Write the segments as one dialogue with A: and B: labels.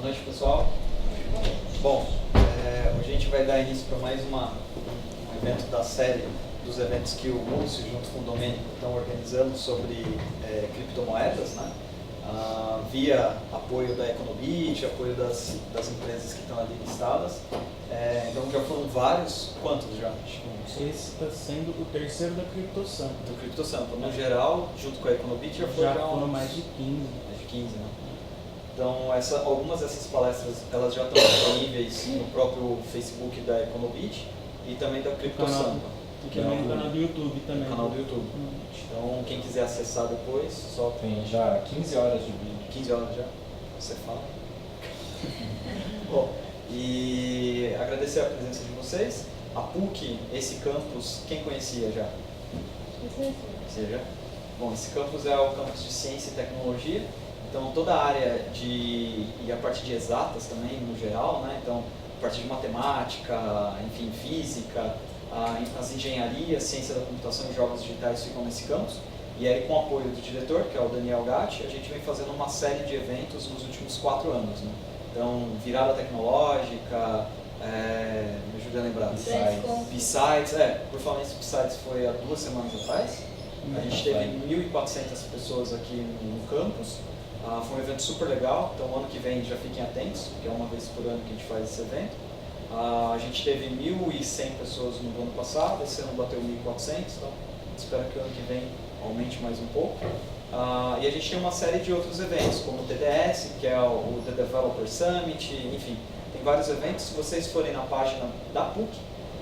A: noite, pessoal. Bom, hoje a gente vai dar início para mais um evento da série dos eventos que o Múcio, junto com o Domênico, estão organizando sobre criptomoedas, né? Via apoio da Econobit, apoio das empresas que estão ali listadas. Então já foram vários, quantos já?
B: Esse está sendo o terceiro da CryptoSampa.
A: Do CryptoSampa. No geral, junto com a Econobit, já foram
B: mais de 15.
A: Mais de 15, né? Então, algumas dessas palestras elas já estão disponíveis no próprio Facebook da Econobit e também da CryptoSampa.
B: E também no canal do YouTube também.
A: No canal do YouTube. Então, quem quiser acessar depois, só...
C: Tem já 15 horas de vídeo.
A: 15 horas já? Você fala. Bom, e agradecer a presença de vocês. A PUC, esse campus, quem conhecia já? Conhecia já? Bom, esse campus é o campus de Ciência e Tecnologia. Então, toda a área e a parte de exatas também, no geral, né? Então, a parte de matemática, enfim, física, as engenharias, ciência da computação e jogos digitais ficam nesse campus. E aí, com o apoio do diretor, que é o Daniel Gatti, a gente vem fazendo uma série de eventos nos últimos 4 anos, né? Então, virada tecnológica, me ajuda a lembrar. Besides, por falar nisso, Besides foi há 2 semanas atrás. A gente teve 1.400 pessoas aqui no campus. Foi um evento super legal, então ano que vem já fiquem atentos, porque é uma vez por ano que a gente faz esse evento. A gente teve 1.100 pessoas no ano passado, esse ano bateu 1.400, então espero que o ano que vem aumente mais um pouco. E a gente tem uma série de outros eventos, como o TDS, que é o The Developer Summit, enfim, tem vários eventos. Se vocês forem na página da PUC,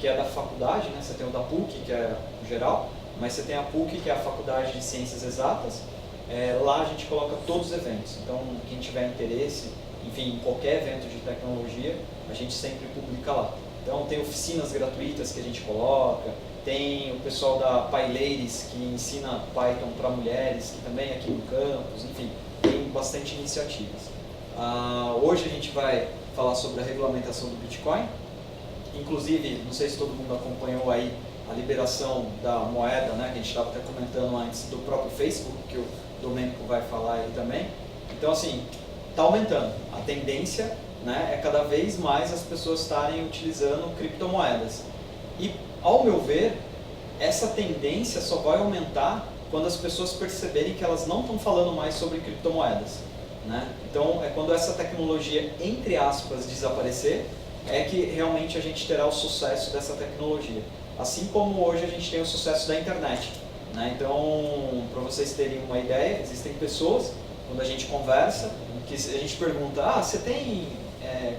A: que é da faculdade, né? Você tem o da PUC, que é o geral, mas você tem a PUC, que é a Faculdade de Ciências Exatas. Lá a gente coloca todos os eventos, então quem tiver interesse, enfim, em qualquer evento de tecnologia, a gente sempre publica lá. Então tem oficinas gratuitas que a gente coloca, tem o pessoal da PyLadies que ensina Python para mulheres, que também é aqui no campus, enfim, tem bastante iniciativas. Hoje a gente vai falar sobre a regulamentação do Bitcoin, inclusive, não sei se todo mundo acompanhou aí a liberação da moeda, né, que a gente estava até comentando antes, do próprio Facebook, que o Domênico vai falar aí também. Então, assim, está aumentando. A tendência, né, é cada vez mais as pessoas estarem utilizando criptomoedas. E, ao meu ver, essa tendência só vai aumentar quando as pessoas perceberem que elas não estão falando mais sobre criptomoedas, né? Então, é quando essa tecnologia, entre aspas, desaparecer, é que realmente a gente terá o sucesso dessa tecnologia. Assim como hoje a gente tem o sucesso da internet, né? Então, para vocês terem uma ideia, existem pessoas, quando a gente conversa, que a gente pergunta, você tem,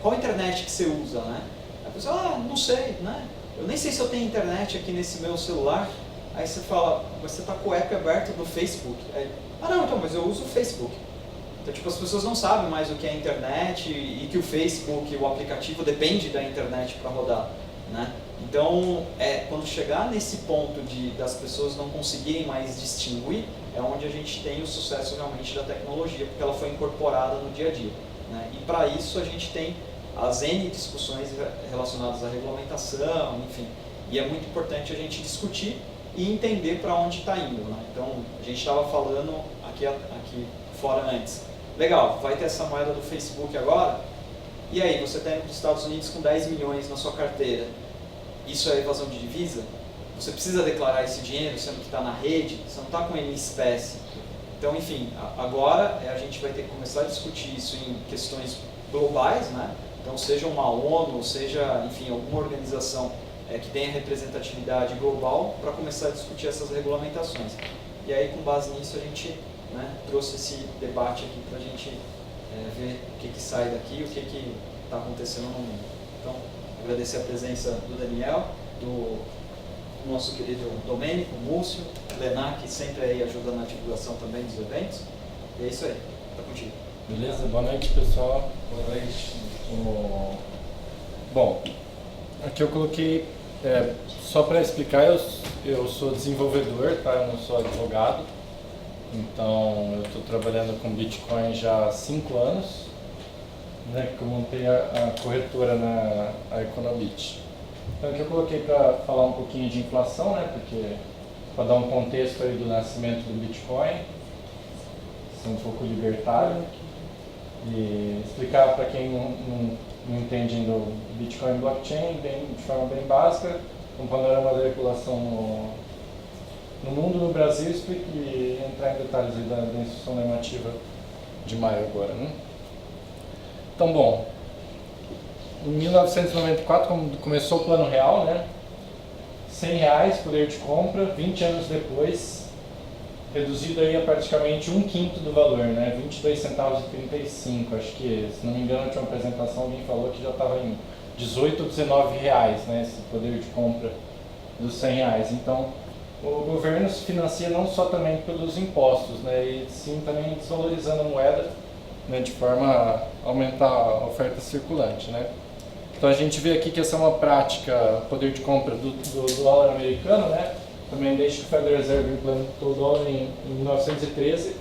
A: qual internet que você usa, né? A pessoa, não sei, né? Eu nem sei se eu tenho internet aqui nesse meu celular. Aí você fala, mas você está com o app aberto do Facebook. Aí, não, então, mas eu uso o Facebook. Então, tipo, as pessoas não sabem mais o que é internet e que o Facebook, o aplicativo, depende da internet para rodar, né? Então, quando chegar nesse ponto das pessoas não conseguirem mais distinguir, é onde a gente tem o sucesso realmente da tecnologia, porque ela foi incorporada no dia a dia, né? E para isso a gente tem as N discussões relacionadas à regulamentação, enfim, e é muito importante a gente discutir e entender para onde está indo, né? Então, a gente estava falando aqui fora antes. Legal, vai ter essa moeda do Facebook agora, e aí, você está indo para os Estados Unidos com 10 milhões na sua carteira. Isso é evasão de divisa? Você precisa declarar esse dinheiro, sendo que está na rede, você não está com ele em espécie. Então, enfim, agora a gente vai ter que começar a discutir isso em questões globais, né? Então, seja uma ONU, seja, enfim, alguma organização que tenha representatividade global para começar a discutir essas regulamentações. E aí, com base nisso, a gente, né, trouxe esse debate aqui para a gente ver o que sai daqui, o que está acontecendo no mundo. Então, agradecer a presença do Daniel, do nosso querido Domênico, Múcio, Lenar, que sempre aí ajuda na divulgação também dos eventos. E é isso aí, está contigo.
C: Beleza? Boa noite, pessoal.
D: Boa noite.
C: Bom, aqui eu coloquei, só para explicar, eu sou desenvolvedor, tá? Eu não sou advogado. Então, eu estou trabalhando com Bitcoin já há 5 anos, né, que eu montei a corretora na Econobit. Então, aqui eu coloquei para falar um pouquinho de inflação, né, porque para dar um contexto aí do nascimento do Bitcoin, ser um pouco libertário. E explicar para quem não entende ainda o Bitcoin blockchain de forma bem básica, um panorama da regulação no mundo, no Brasil, e entrar em detalhes aí da instrução normativa de maio agora, né? Então, bom, em 1994, quando começou o Plano Real, né? R$100 poder de compra, 20 anos depois, reduzido aí a praticamente 1/5 do valor, né? 22 centavos e 35. Acho que, se não me engano, na última apresentação alguém falou que já estava em 18 ou 19 reais, né? Esse poder de compra dos R$100. Então, o governo se financia não só também pelos impostos, né? E sim também desvalorizando a moeda, né? De forma a aumentar a oferta circulante, né? Então a gente vê aqui que essa é uma prática, poder de compra do dólar americano, né? Também desde que o Federal Reserve implementou o dólar em 1913,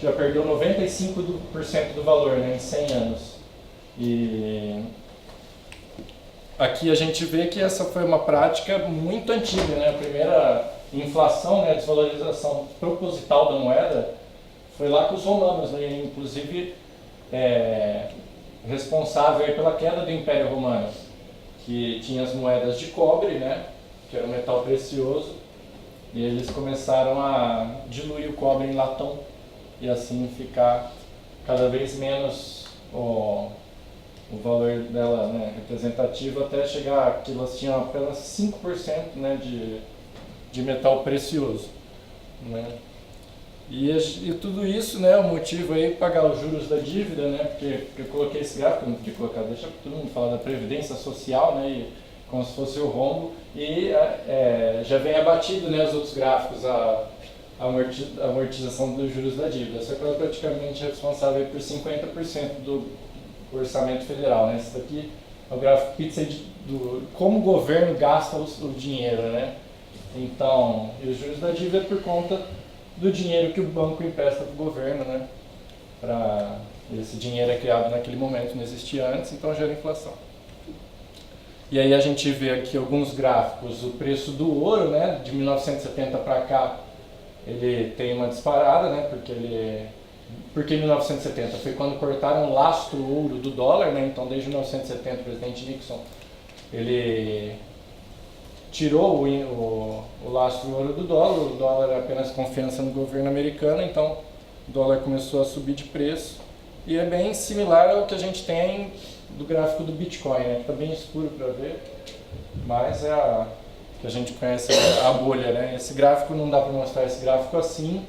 C: já perdeu 95% do valor, né, em 100 anos. E aqui a gente vê que essa foi uma prática muito antiga, né? A primeira inflação, né, a desvalorização proposital da moeda foi lá com os romanos, né? Inclusive responsável aí pela queda do Império Romano, que tinha as moedas de cobre, né, que era um metal precioso, e eles começaram a diluir o cobre em latão e assim ficar cada vez menos o valor dela, né, representativo, até chegar que elas tinham apenas 5%, né, de metal precioso, né. E tudo isso, né, o motivo aí pagar os juros da dívida, né, porque eu coloquei esse gráfico, não podia colocar, deixa todo mundo falar da previdência social, né, e como se fosse o rombo, e já vem abatido, né, os outros gráficos, a amortização dos juros da dívida, só que ela é praticamente responsável por 50% do orçamento federal, né, esse daqui é o gráfico pizza do como o governo gasta o dinheiro, né, então, e os juros da dívida é por conta do dinheiro que o banco empresta para o governo, né? Esse dinheiro é criado naquele momento, não existia antes, então gera inflação. E aí a gente vê aqui alguns gráficos, o preço do ouro, né? De 1970 para cá, ele tem uma disparada, né? Porque 1970 foi quando cortaram o lastro ouro do dólar, né? Então desde 1970 o presidente Nixon, ele tirou o lastro ouro do dólar, o dólar era apenas confiança no governo americano, então o dólar começou a subir de preço, e é bem similar ao que a gente tem do gráfico do Bitcoin, né? Está bem escuro para ver, mas é a que a gente conhece, a bolha, né? Esse gráfico não dá para mostrar esse gráfico assim,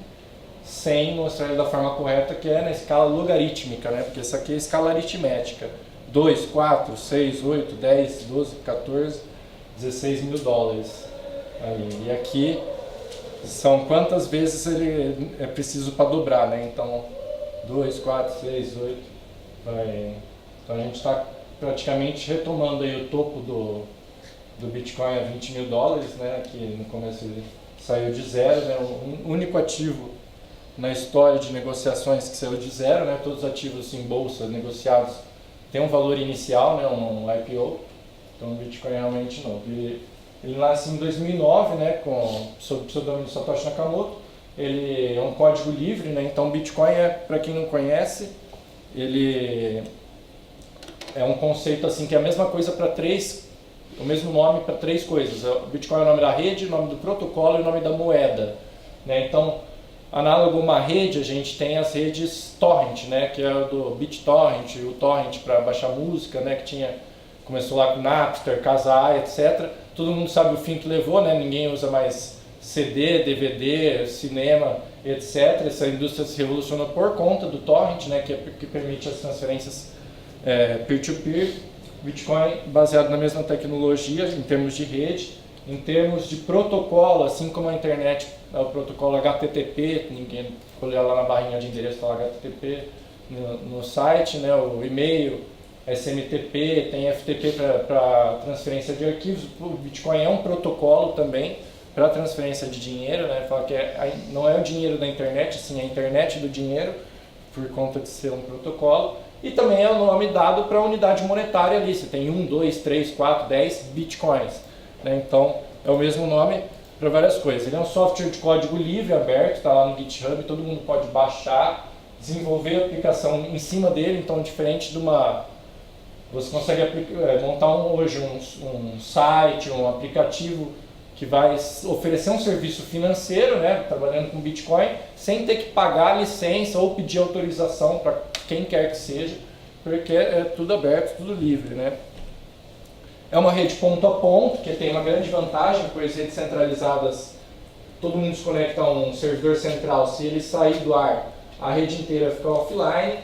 C: sem mostrar ele da forma correta, que é na escala logarítmica, né? Porque isso aqui é a escala aritmética, 2, 4, 6, 8, 10, 12, 14... 16 mil dólares. Aí, e aqui são quantas vezes ele é preciso para dobrar, né? Então, 2, 4, 6, 8. Então a gente está praticamente retomando aí o topo do Bitcoin a 20 mil dólares, né? Que no começo ele saiu de zero, né? O único ativo na história de negociações que saiu de zero, né? Todos os ativos em bolsa negociados têm um valor inicial, né? Um IPO. Então o Bitcoin é realmente novo. Ele nasce em 2009, né, sob o pseudônimo de Satoshi Nakamoto. Ele é um código livre, né, então o Bitcoin para quem não conhece, ele é um conceito assim que é a mesma coisa o mesmo nome para três coisas. O Bitcoin é o nome da rede, o nome do protocolo e o nome da moeda, né? Então, análogo a uma rede, a gente tem as redes torrent, né, que é o do BitTorrent, o torrent para baixar música, né, que começou lá com Napster, Kazaa, etc. Todo mundo sabe o fim que levou, né? Ninguém usa mais CD, DVD, cinema, etc. Essa indústria se revolucionou por conta do torrent, né? Que permite as transferências peer-to-peer. Bitcoin baseado na mesma tecnologia em termos de rede, em termos de protocolo, assim como a internet, o protocolo HTTP, ninguém olhar lá na barrinha de endereço fala HTTP no site, né? O e-mail, SMTP, tem FTP para transferência de arquivos. O Bitcoin é um protocolo também para transferência de dinheiro, né? Fala que não é o dinheiro da internet, sim a internet do dinheiro, por conta de ser um protocolo. E também é o nome dado para a unidade monetária ali. Você tem 1, 2, 3, 4, 10 Bitcoins, né? Então é o mesmo nome para várias coisas. Ele é um software de código livre, aberto, está lá no GitHub, todo mundo pode baixar, desenvolver a aplicação em cima dele, então diferente de uma... Você consegue montar hoje um site, um aplicativo que vai oferecer um serviço financeiro, né, trabalhando com Bitcoin, sem ter que pagar licença ou pedir autorização para quem quer que seja, porque é tudo aberto, tudo livre, né. É uma rede ponto a ponto, que tem uma grande vantagem, pois redes centralizadas, todo mundo se conecta a um servidor central, se ele sair do ar, a rede inteira fica offline.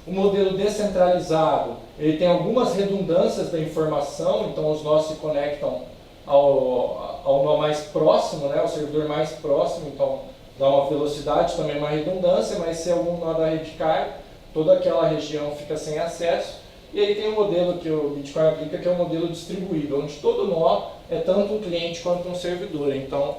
C: O modelo descentralizado, ele tem algumas redundâncias da informação, então os nós se conectam ao nó mais próximo, né, ao servidor mais próximo, então dá uma velocidade, também uma redundância, mas se algum nó da rede cai, toda aquela região fica sem acesso. E aí tem um modelo que o Bitcoin aplica, que é um modelo distribuído, onde todo nó é tanto um cliente quanto um servidor. Então,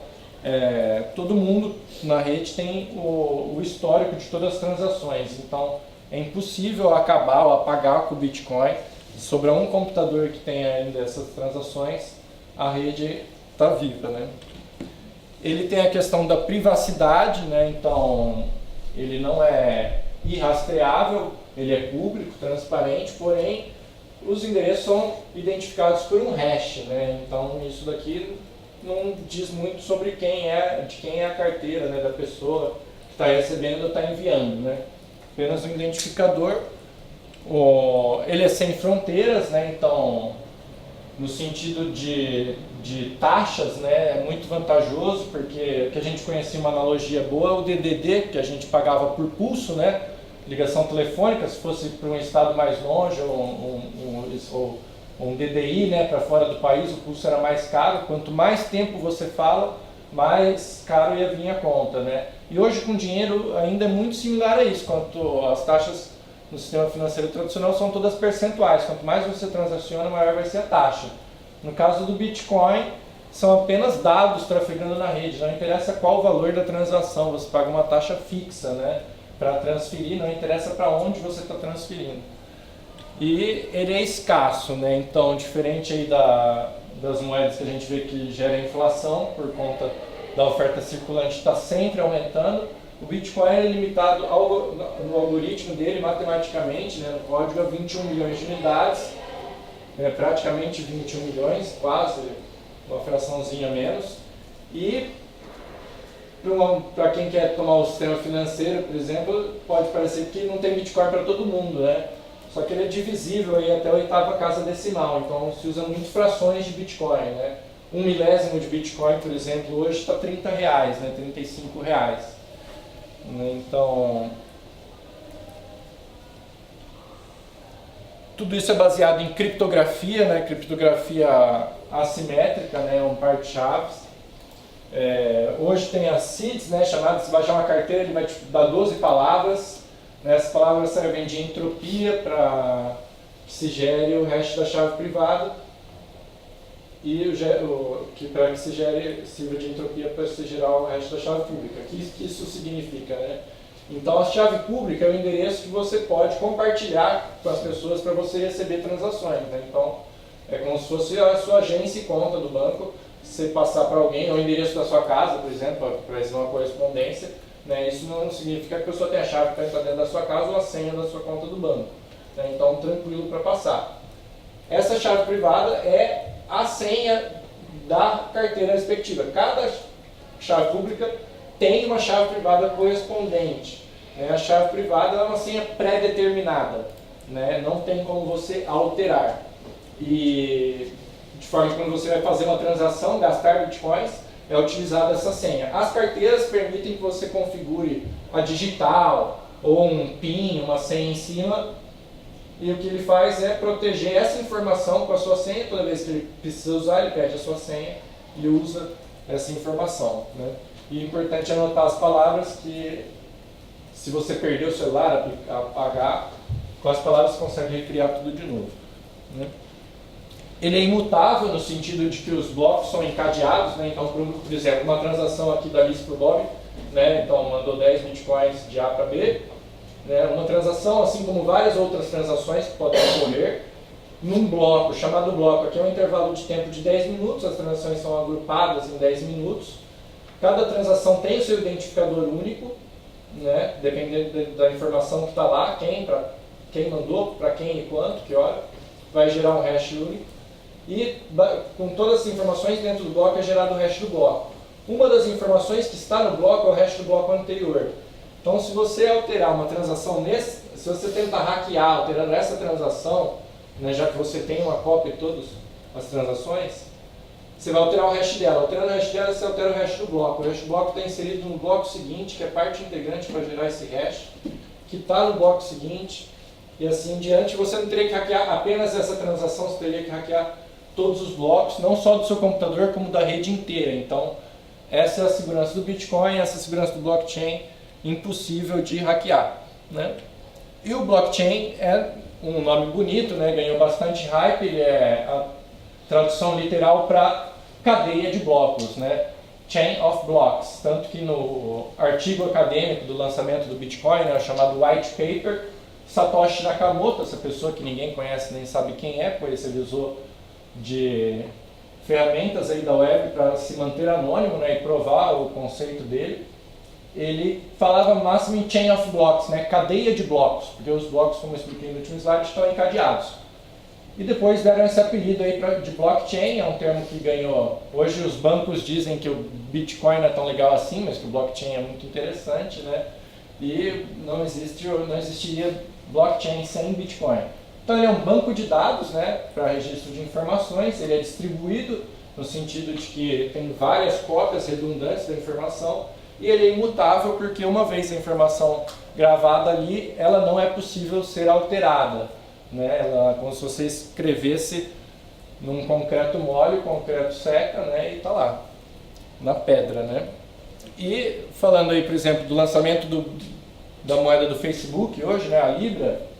C: todo mundo na rede tem o histórico de todas as transações. Então, é impossível acabar ou apagar com o Bitcoin. Se sobrar um computador que tem ainda essas transações, a rede está viva, né? Ele tem a questão da privacidade, né? Então ele não é irrastreável, ele é público, transparente, porém os endereços são identificados por um hash, né? Então isso daqui não diz muito sobre de quem é a carteira, né, da pessoa que está recebendo ou está enviando, né? Apenas um identificador. Ele é sem fronteiras, né? Então, no sentido de taxas, né, é muito vantajoso, porque que a gente conhecia uma analogia boa é o DDD, que a gente pagava por pulso, né? Ligação telefônica, se fosse para um estado mais longe, ou um DDI, né, para fora do país, o pulso era mais caro. Quanto mais tempo você fala, mais caro ia vir a conta, né? E hoje com dinheiro ainda é muito similar a isso, quanto as taxas no sistema financeiro tradicional são todas percentuais, quanto mais você transaciona, maior vai ser a taxa. No caso do Bitcoin, são apenas dados trafegando na rede, não interessa qual o valor da transação, você paga uma taxa fixa, né, para transferir, não interessa para onde você está transferindo. E ele é escasso, né? Então, diferente aí das moedas que a gente vê que gera inflação por conta da oferta circulante, está sempre aumentando. O Bitcoin é limitado no algoritmo dele, matematicamente, né, no código, a 21 milhões de unidades, praticamente 21 milhões, quase, uma fraçãozinha menos. E para quem quer tomar o sistema financeiro, por exemplo, pode parecer que não tem Bitcoin para todo mundo, né? Só que ele é divisível aí até a 8ª casa decimal, então se usa muito frações de Bitcoin, né? 1 milésimo de Bitcoin, por exemplo, hoje está R$30, né? R$35. Então, tudo isso é baseado em criptografia, né? Criptografia assimétrica, né? Um par de chaves. Hoje tem as seeds, né? Chamadas, se baixar uma carteira, ele vai te dar 12 palavras. Essas palavras servem de entropia para que se gere o hash da chave privada e para que sirva de entropia para se gerar o hash da chave pública. O que isso significa, né? Então a chave pública é o endereço que você pode compartilhar com as pessoas para você receber transações, né? Então é como se fosse a sua agência e conta do banco, você passar para alguém, ou o endereço da sua casa, por exemplo, para fazer uma correspondência, né? Isso não significa que a pessoa tem a chave para entrar dentro da sua casa ou a senha da sua conta do banco, né? Então tranquilo para passar. Essa chave privada é a senha da carteira respectiva. Cada chave pública tem uma chave privada correspondente, né? A chave privada é uma senha pré-determinada, né? Não tem como você alterar. E de forma que quando você vai fazer uma transação, gastar bitcoins, é utilizada essa senha. As carteiras permitem que você configure a digital ou um PIN, uma senha em cima, e o que ele faz é proteger essa informação com a sua senha. Toda vez que ele precisa usar, ele pede a sua senha e usa essa informação, né? E é importante anotar as palavras, que se você perder o celular, apagar, com as palavras você consegue recriar tudo de novo, né? Ele é imutável no sentido de que os blocos são encadeados, né? Então, por exemplo, uma transação aqui da Alice para o Bob, né? Então mandou 10 bitcoins de A para B, né? Uma transação, assim como várias outras transações que podem ocorrer, num bloco, chamado bloco, aqui é um intervalo de tempo de 10 minutos, as transações são agrupadas em 10 minutos, cada transação tem o seu identificador único, né? Dependendo da informação que está lá, quem mandou, para quem e quanto, que hora, vai gerar um hash único. E com todas as informações dentro do bloco é gerado o hash do bloco. Uma das informações que está no bloco é o hash do bloco anterior. Então, se você alterar uma transação se você tentar hackear alterando essa transação, né, já que você tem uma cópia de todas as transações, você vai alterar o hash dela. Alterando o hash dela, você altera o hash do bloco. O hash do bloco está inserido no bloco seguinte, que é parte integrante para gerar esse hash, que está no bloco seguinte, e assim em diante. Você não teria que hackear apenas essa transação, você teria que hackear todos os blocos, não só do seu computador, como da rede inteira. Então, essa é a segurança do Bitcoin, essa é a segurança do blockchain, impossível de hackear, né? E o blockchain é um nome bonito, né? Ganhou bastante hype, ele é a tradução literal para cadeia de blocos, né? Chain of Blocks. Tanto que no artigo acadêmico do lançamento do Bitcoin, né, chamado White Paper, Satoshi Nakamoto, essa pessoa que ninguém conhece nem sabe quem é, pois ele usou de ferramentas aí da web para se manter anônimo, né, e provar o conceito dele. Ele falava máximo em chain of blocks, né, cadeia de blocos, porque os blocos, como eu expliquei no último slide, estão encadeados. E depois deram esse apelido aí de blockchain, é um termo que ganhou. Hoje os bancos dizem que o Bitcoin não é tão legal assim, mas que o blockchain é muito interessante, né? E não existiria blockchain sem Bitcoin. Então ele é um banco de dados, né, para registro de informações, ele é distribuído no sentido de que tem várias cópias redundantes da informação e ele é imutável porque uma vez a informação gravada ali, ela não é possível ser alterada, né? Ela, como se você escrevesse num concreto mole, o concreto seca, né, e está lá, na pedra, né? E falando aí, por exemplo, do lançamento da moeda do Facebook hoje, né, a Libra,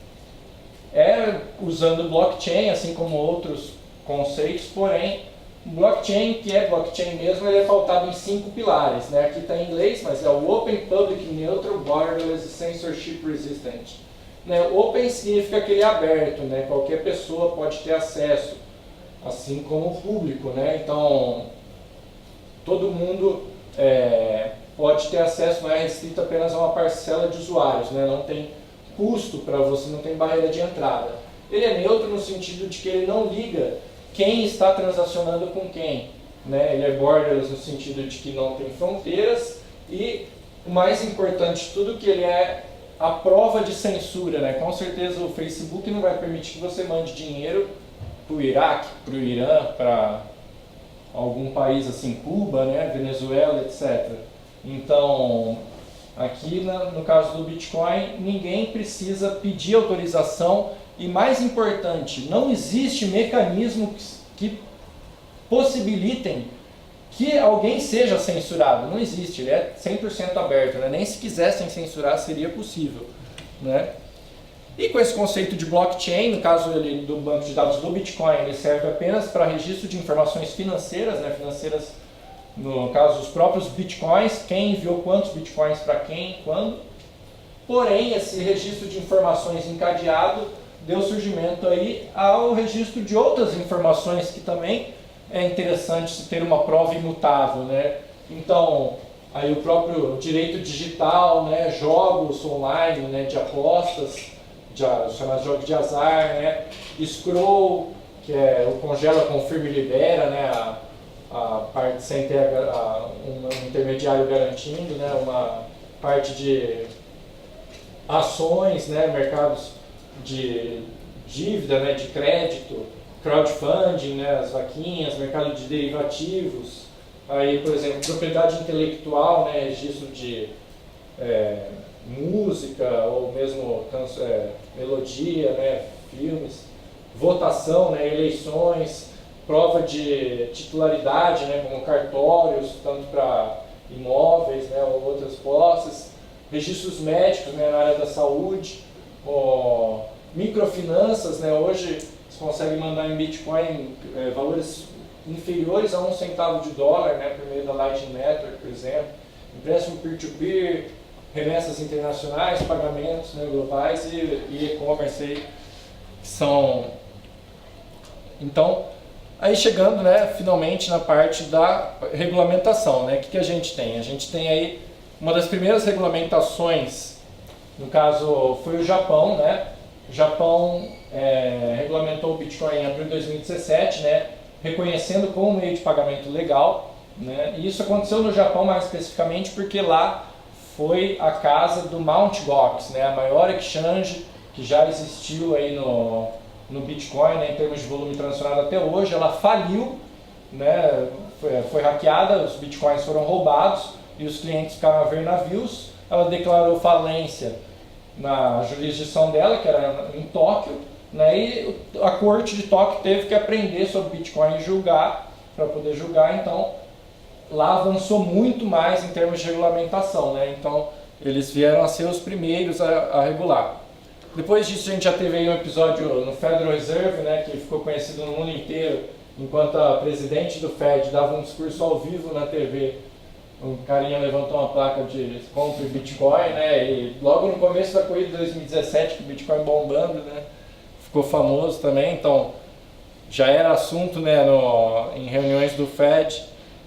C: é usando blockchain, assim como outros conceitos, porém, blockchain, que é blockchain mesmo, ele é pautado em 5 pilares, né? Aqui está em inglês, mas é o Open, Public, Neutral, Borderless e Censorship Resistant. Né? Open significa que ele é aberto, né? Qualquer pessoa pode ter acesso, assim como o público, né? Então, todo mundo pode ter acesso, não é restrito apenas a uma parcela de usuários, né? Não tem custo para você, não tem barreira de entrada. Ele é neutro no sentido de que ele não liga quem está transacionando com quem, né? Ele é borderless no sentido de que não tem fronteiras e, o mais importante de tudo, que ele é a prova de censura, né? Com certeza o Facebook não vai permitir que você mande dinheiro para o Iraque, para o Irã, para algum país assim, Cuba, né? Venezuela, etc. Então, aqui no caso do Bitcoin, ninguém precisa pedir autorização e, mais importante, não existe mecanismo que possibilitem que alguém seja censurado. Não existe, ele é 100% aberto, né? Nem se quisessem censurar seria possível, né? E com esse conceito de blockchain, no caso do banco de dados do Bitcoin, ele serve apenas para registro de informações financeiras, né? Financeiras, no caso, os próprios bitcoins, quem enviou quantos bitcoins para quem, quando. Porém, esse registro de informações encadeado deu surgimento aí ao registro de outras informações que também é interessante se ter uma prova imutável, né? Então, aí o próprio direito digital, né? Jogos online, né? De apostas, chamados jogos de azar, né? Scroll, que é o congela, confirma e libera, né? A parte sem ter um intermediário garantindo, né? Uma parte de ações, né? Mercados de dívida, né? De crédito, crowdfunding, né? As vaquinhas, mercado de derivativos, aí, por exemplo, propriedade intelectual, né? Registro de música ou mesmo melodia, né? Filmes, votação, né? Eleições, prova de titularidade, né, como cartórios, tanto para imóveis, né, ou outras posses, registros médicos, né, na área da saúde, microfinanças, né, hoje você consegue mandar em Bitcoin valores inferiores a $0,01 né, por meio da Lightning Network, por exemplo, empréstimo peer-to-peer, remessas internacionais, pagamentos, né, globais e e-commerce aí, que são... Então, aí chegando, né, finalmente na parte da regulamentação, né, o que a gente tem? A gente tem aí Uma das primeiras regulamentações, no caso, foi o Japão, né? O Japão regulamentou o Bitcoin em abril de 2017, né? Reconhecendo como meio de pagamento legal, né? E isso aconteceu no Japão mais especificamente porque lá foi a casa do Mt. Gox, né? A maior exchange que já existiu aí no Bitcoin, né? Em termos de volume transacionado até hoje. Ela faliu, né? Foi hackeada, os Bitcoins foram roubados e os clientes ficaram a ver navios. Ela declarou falência na jurisdição dela, que era em Tóquio, né? E a corte de Tóquio teve que aprender sobre Bitcoin e julgar, para poder julgar. Então lá avançou muito mais em termos de regulamentação, né? Então eles vieram a ser os primeiros a regular. Depois disso a gente já teve aí um episódio no Federal Reserve, né, que ficou conhecido no mundo inteiro, enquanto a presidente do Fed dava um discurso ao vivo na TV. Um carinha levantou uma placa de compre Bitcoin, né? E logo no começo da corrida de 2017, que o Bitcoin bombando, né? Ficou famoso também. Então já era assunto, né, em reuniões do Fed.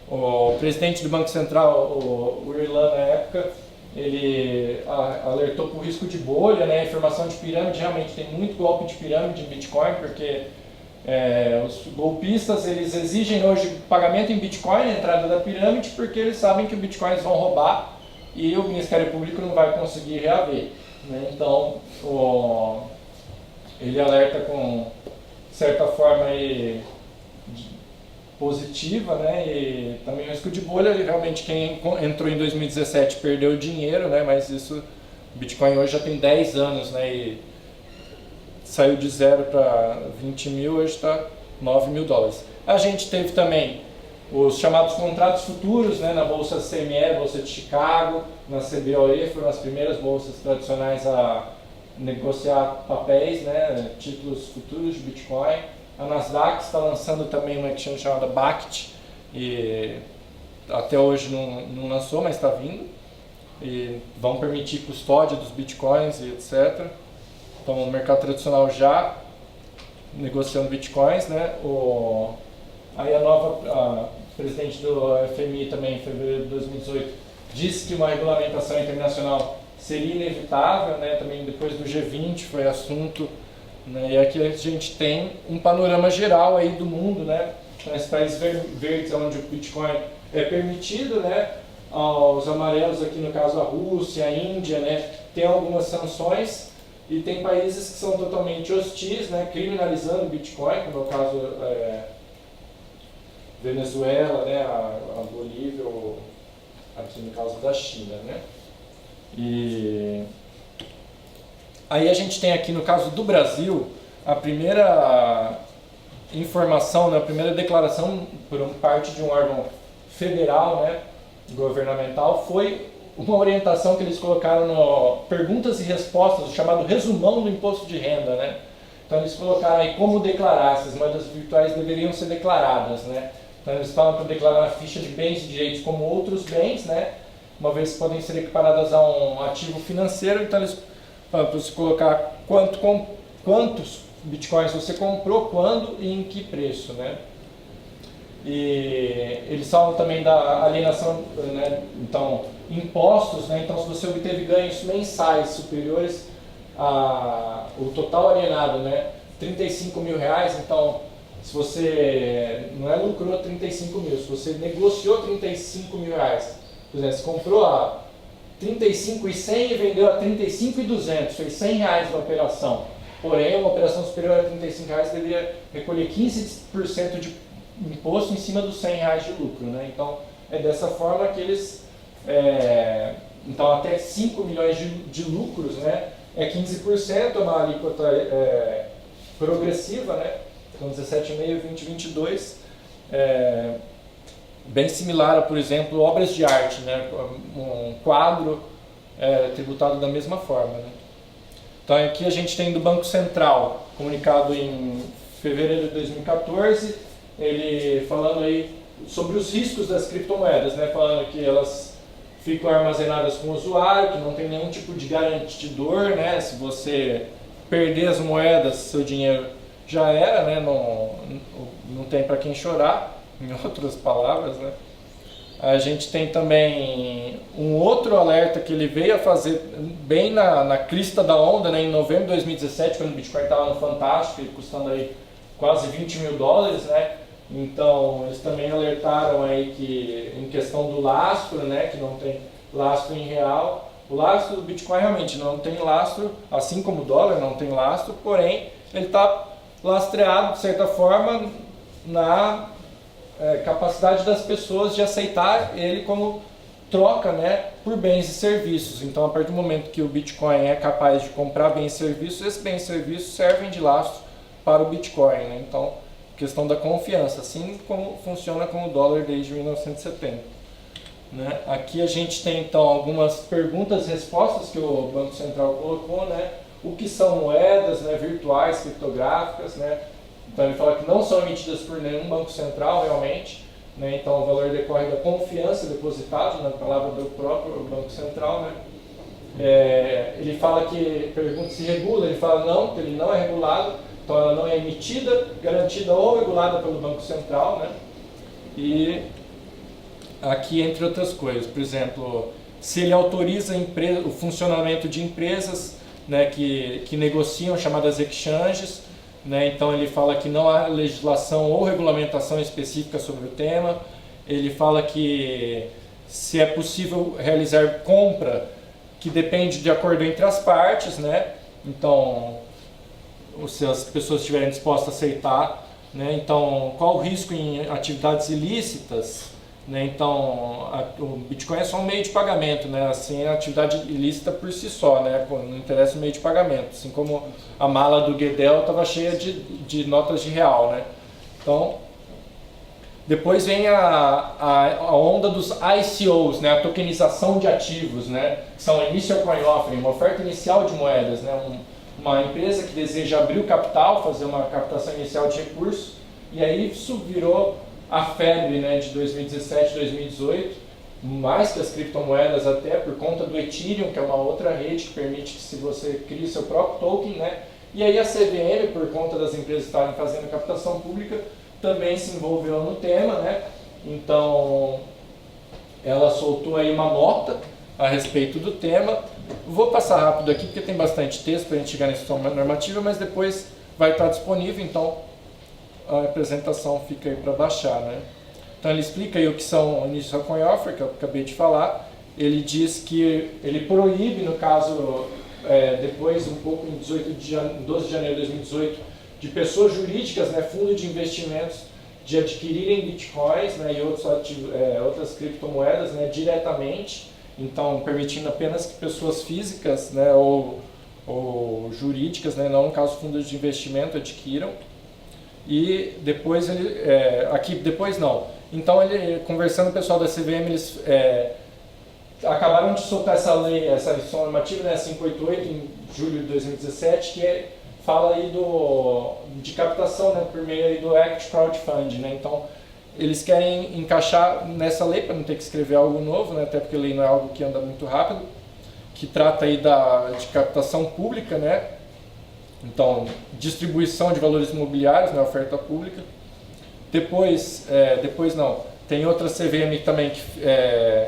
C: O presidente do Banco Central, o Ilan, na época, ele alertou para o risco de bolha, né? A informação de pirâmide, realmente tem muito golpe de pirâmide em Bitcoin, porque os golpistas eles exigem hoje pagamento em Bitcoin na entrada da pirâmide porque eles sabem que os Bitcoins vão roubar e o Ministério Público não vai conseguir reaver, né? Então ele alerta com certa forma aí, positiva, né? E também o risco de bolha, realmente quem entrou em 2017 perdeu dinheiro, né? Mas isso, o Bitcoin hoje já tem 10 anos, né? E saiu de 0 para 20 mil, hoje está 9 mil dólares. A gente teve também os chamados contratos futuros, né? Na Bolsa CME, Bolsa de Chicago, na CBOE, foram as primeiras bolsas tradicionais a negociar papéis, né? Títulos futuros de Bitcoin. A Nasdaq está lançando também uma exchange chamada BACT, e até hoje não lançou, mas está vindo. E vão permitir custódia dos Bitcoins e etc. Então o mercado tradicional já negociando Bitcoins, né? Aí a presidente do FMI também, em fevereiro de 2018, disse que uma regulamentação internacional seria inevitável, né? Também depois do G20 foi assunto, né? E aqui a gente tem um panorama geral aí do mundo, né? Nesses países verdes onde o Bitcoin é permitido, né? Os amarelos aqui no caso a Rússia, a Índia, né? Tem algumas sanções. E tem países que são totalmente hostis, né, criminalizando o Bitcoin, como é o caso Venezuela, né, a Bolívia, ou aqui no caso da China, né. E aí a gente tem aqui no caso do Brasil a primeira informação, né, a primeira declaração por parte de um órgão federal, né, governamental, foi uma orientação que eles colocaram no perguntas e respostas, o chamado resumão do imposto de renda, né? Então eles colocaram aí como declarar, essas moedas virtuais deveriam ser declaradas, né? Então eles falam para declarar na ficha de bens e direitos como outros bens, né? Uma vez que podem ser equiparadas a um ativo financeiro, então eles falam para você colocar quantos bitcoins você comprou, quando e em que preço, né? E eles falam também da alienação, né? Então, impostos, né? Então se você obteve ganhos mensais superiores ao total alienado, né? 35 mil reais, então se você não lucrou 35 mil, se você negociou 35 mil reais, por exemplo, você comprou a 35.100 e vendeu a 35.200, fez 100 reais na operação, porém uma operação superior a 35 reais deveria recolher 15% de imposto em cima dos 100 reais de lucro, né? Então é dessa forma que eles então até 5 milhões de lucros, né, é 15%, é uma alíquota progressiva, né? Então 17,5, 20, 22, bem similar a, por exemplo, obras de arte, né? Um quadro tributado da mesma forma, né? Então aqui a gente tem do Banco Central, comunicado em fevereiro de 2014, ele falando aí sobre os riscos das criptomoedas, né? Falando que elas ficam armazenadas com o usuário, que não tem nenhum tipo de garantidor, né? Se você perder as moedas, seu dinheiro já era, né? Não tem para quem chorar, em outras palavras, né? A gente tem também um outro alerta que ele veio a fazer bem na crista da onda, né, em novembro de 2017, quando o Bitcoin estava no Fantástico, custando aí quase $20 mil, né? Então eles também alertaram aí que em questão do lastro, né, que não tem lastro em real. O lastro do Bitcoin realmente não tem lastro, assim como o dólar não tem lastro, porém ele está lastreado de certa forma na capacidade das pessoas de aceitar ele como troca, né, por bens e serviços. Então, a partir do momento que o Bitcoin é capaz de comprar bens e serviços, esses bens e serviços servem de lastro para o Bitcoin, né? Então, questão da confiança, assim como funciona com o dólar desde 1970. Né? Aqui a gente tem então algumas perguntas e respostas que o Banco Central colocou, né? O que são moedas, né, virtuais, criptográficas, né? Então ele fala que não são emitidas por nenhum banco central realmente, né? Então o valor decorre da confiança depositada, na palavra do próprio Banco Central, né? Ele fala que, pergunta se regula, ele fala não, que ele não é regulado, então ela não é emitida, garantida ou regulada pelo Banco Central, né? E aqui, entre outras coisas, por exemplo, se ele autoriza o funcionamento de empresas, né, que negociam, chamadas exchanges, né, então ele fala que não há legislação ou regulamentação específica sobre o tema. Ele fala que se é possível realizar compra que depende de acordo entre as partes, né, então se as pessoas estiverem dispostas a aceitar, né, então qual o risco em atividades ilícitas. Né, então, o Bitcoin é só um meio de pagamento, né, assim, a atividade ilícita por si só, né, não interessa o meio de pagamento, assim como a mala do Guedel estava cheia de notas de real, né. Então, depois vem a onda dos ICOs, né, a tokenização de ativos, né, que são Initial Coin Offering, uma oferta inicial de moedas, né, uma empresa que deseja abrir o capital, fazer uma captação inicial de recursos, e aí isso virou a febre, né, de 2017, 2018, mais que as criptomoedas até, por conta do Ethereum, que é uma outra rede que permite que se você crie seu próprio token, né, e aí a CVM, por conta das empresas estarem fazendo captação pública, também se envolveu no tema, né, então ela soltou aí uma nota a respeito do tema. Vou passar rápido aqui porque tem bastante texto para a gente chegar na instrução normativa, mas depois vai estar disponível, então a apresentação fica aí para baixar, né? Então ele explica aí o que são Initial Coin Offer, que eu acabei de falar. Ele diz que ele proíbe, no caso, depois, um pouco em 12 de janeiro de 2018, de pessoas jurídicas, né, fundo de investimentos, de adquirirem bitcoins, né, e outras criptomoedas, né, diretamente, então permitindo apenas que pessoas físicas, né, ou jurídicas, né, não no caso fundos de investimento, adquiram. E depois então ele, conversando com o pessoal da CVM, eles acabaram de soltar essa lei, essa lição normativa, né, 588, em julho de 2017, que fala aí de captação, né, por meio aí do Act Crowdfunding, né, então eles querem encaixar nessa lei para não ter que escrever algo novo, né, até porque a lei não é algo que anda muito rápido, que trata aí de captação pública, né. Então, distribuição de valores imobiliários, né, oferta pública. Depois tem outra CVM também,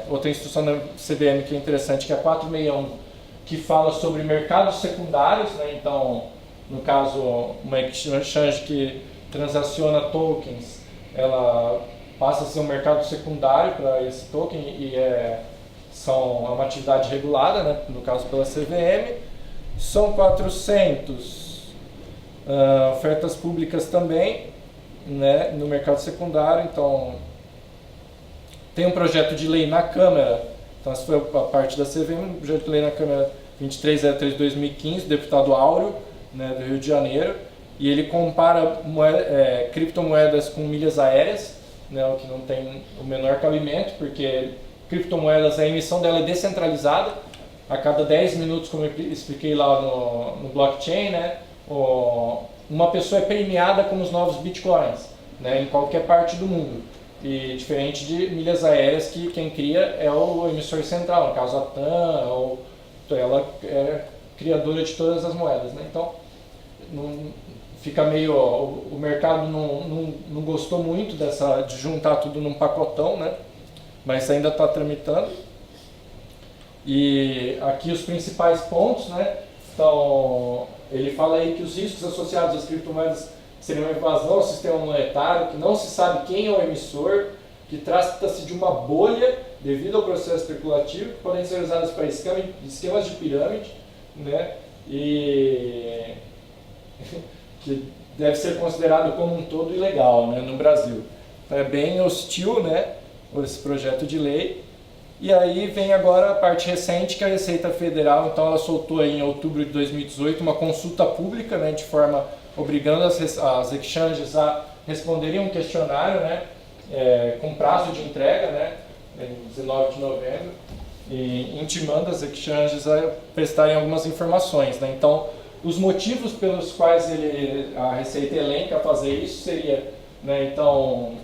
C: outra instrução da CVM que é interessante, que é a 461, que fala sobre mercados secundários, né, então, no caso, uma exchange que transaciona tokens, ela passa a ser um mercado secundário para esse token e é uma atividade regulada, né, no caso pela CVM. São 400 ofertas públicas também, né, no mercado secundário. Então, tem um projeto de lei na Câmara, então essa foi a parte da CVM, um projeto de lei na Câmara 2303 de 2015, do deputado Áureo, né, do Rio de Janeiro, e ele compara criptomoedas com milhas aéreas, né, o que não tem o menor cabimento, porque criptomoedas, a emissão dela é descentralizada. A cada 10 minutos, como eu expliquei lá no blockchain, né, uma pessoa é premiada com os novos bitcoins, né, em qualquer parte do mundo. E diferente de milhas aéreas, que quem cria é o emissor central, no caso a TAM, ela é criadora de todas as moedas, né? Então, fica meio... o mercado não gostou muito de juntar tudo num pacotão, né? mas ainda está tramitando. E aqui os principais pontos, né? Então, ele fala aí que os riscos associados às criptomoedas seriam uma invasão ao sistema monetário, que não se sabe quem é o emissor, que trata-se de uma bolha devido ao processo especulativo, que podem ser usadas para esquemas de pirâmide, né? E que deve ser considerado como um todo ilegal, né, no Brasil. Então é bem hostil, né, esse projeto de lei. E aí vem agora a parte recente, que a Receita Federal, então ela soltou aí em outubro de 2018 uma consulta pública, né, de forma obrigando as exchanges a responderem um questionário, né, com prazo de entrega, né, em 19 de novembro, e intimando as exchanges a prestarem algumas informações, né. Então, os motivos pelos quais a Receita elenca fazer isso seria, né, então,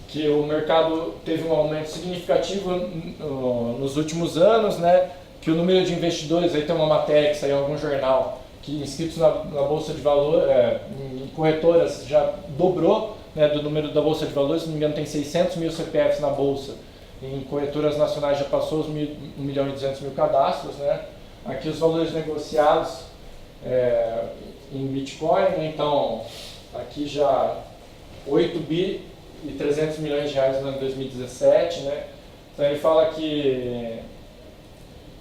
C: que o mercado teve um aumento significativo nos últimos anos, né, que o número de investidores, aí tem uma matéria que saiu em algum jornal, que inscritos na Bolsa de Valores, em corretoras, já dobrou, né, do número da Bolsa de Valores, se não me engano tem 600 mil CPFs na Bolsa, em corretoras nacionais já passou os 1.200.000 cadastros, né. Aqui os valores negociados em Bitcoin, né, então aqui já 8 bi e 300 milhões de reais no ano de 2017, né? Então ele fala que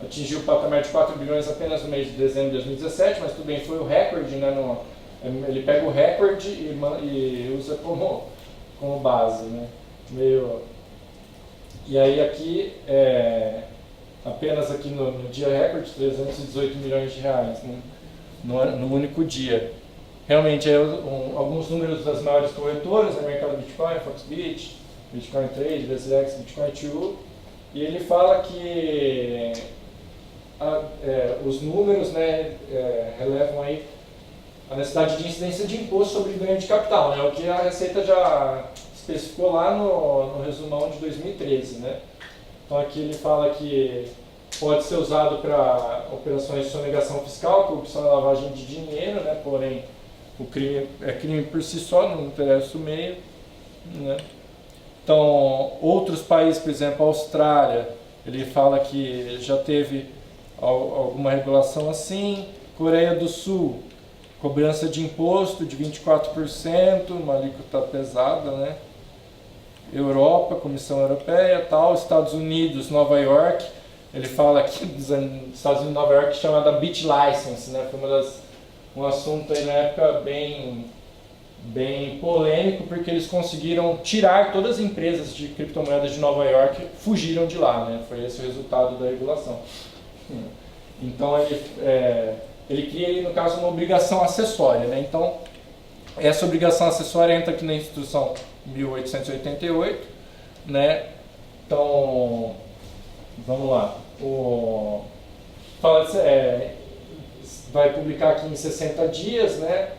C: atingiu o patamar de 4 bilhões apenas no mês de dezembro de 2017, mas tudo bem, foi o recorde, né? Ele pega o recorde e usa como base, né? E aí aqui, apenas aqui no dia recorde, 318 milhões de reais, né? No único dia. Realmente, alguns números das maiores corretoras no mercado Bitcoin, Foxbit, Bitcoin Trade, BZX, Bitcoin TU, e ele fala que os números, né, relevam aí a necessidade de incidência de imposto sobre ganho de capital, né, o que a Receita já especificou lá no resumão de 2013. Né. Então aqui ele fala que pode ser usado para operações de sonegação fiscal, corrupção e lavagem de dinheiro, né, porém o crime é crime por si só, não interessa o meio, né? Então, outros países, por exemplo, a Austrália, ele fala que já teve alguma regulação assim. Coreia do Sul, cobrança de imposto de 24%, uma alíquota pesada, né? Europa, Comissão Europeia, tal. Estados Unidos, Nova York, ele fala que dos Estados Unidos, Nova York, chamada BitLicense, né? Foi um assunto aí na época bem polêmico, porque eles conseguiram tirar todas as empresas de criptomoedas de Nova York, fugiram de lá, né? Foi esse o resultado da regulação. Então ele cria aí, no caso, uma obrigação acessória, né? Então essa obrigação acessória entra aqui na Instrução 1888, né? Então vamos lá. Fala vai publicar aqui em 60 dias, né?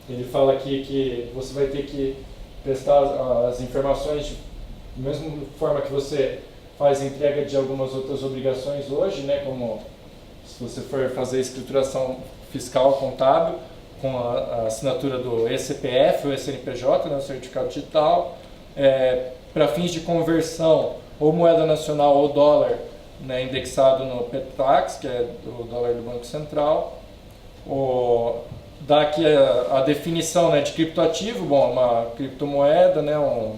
C: Ele fala aqui que você vai ter que prestar as informações da mesma forma que você faz a entrega de algumas outras obrigações hoje, né? Como se você for fazer escrituração fiscal contábil, com a assinatura do eCPF ou eCNPJ, né? O certificado digital, para fins de conversão ou moeda nacional ou dólar, né, indexado no PETAX, que é o dólar do Banco Central. Dá aqui a definição, né, de criptoativo, uma criptomoeda, né, um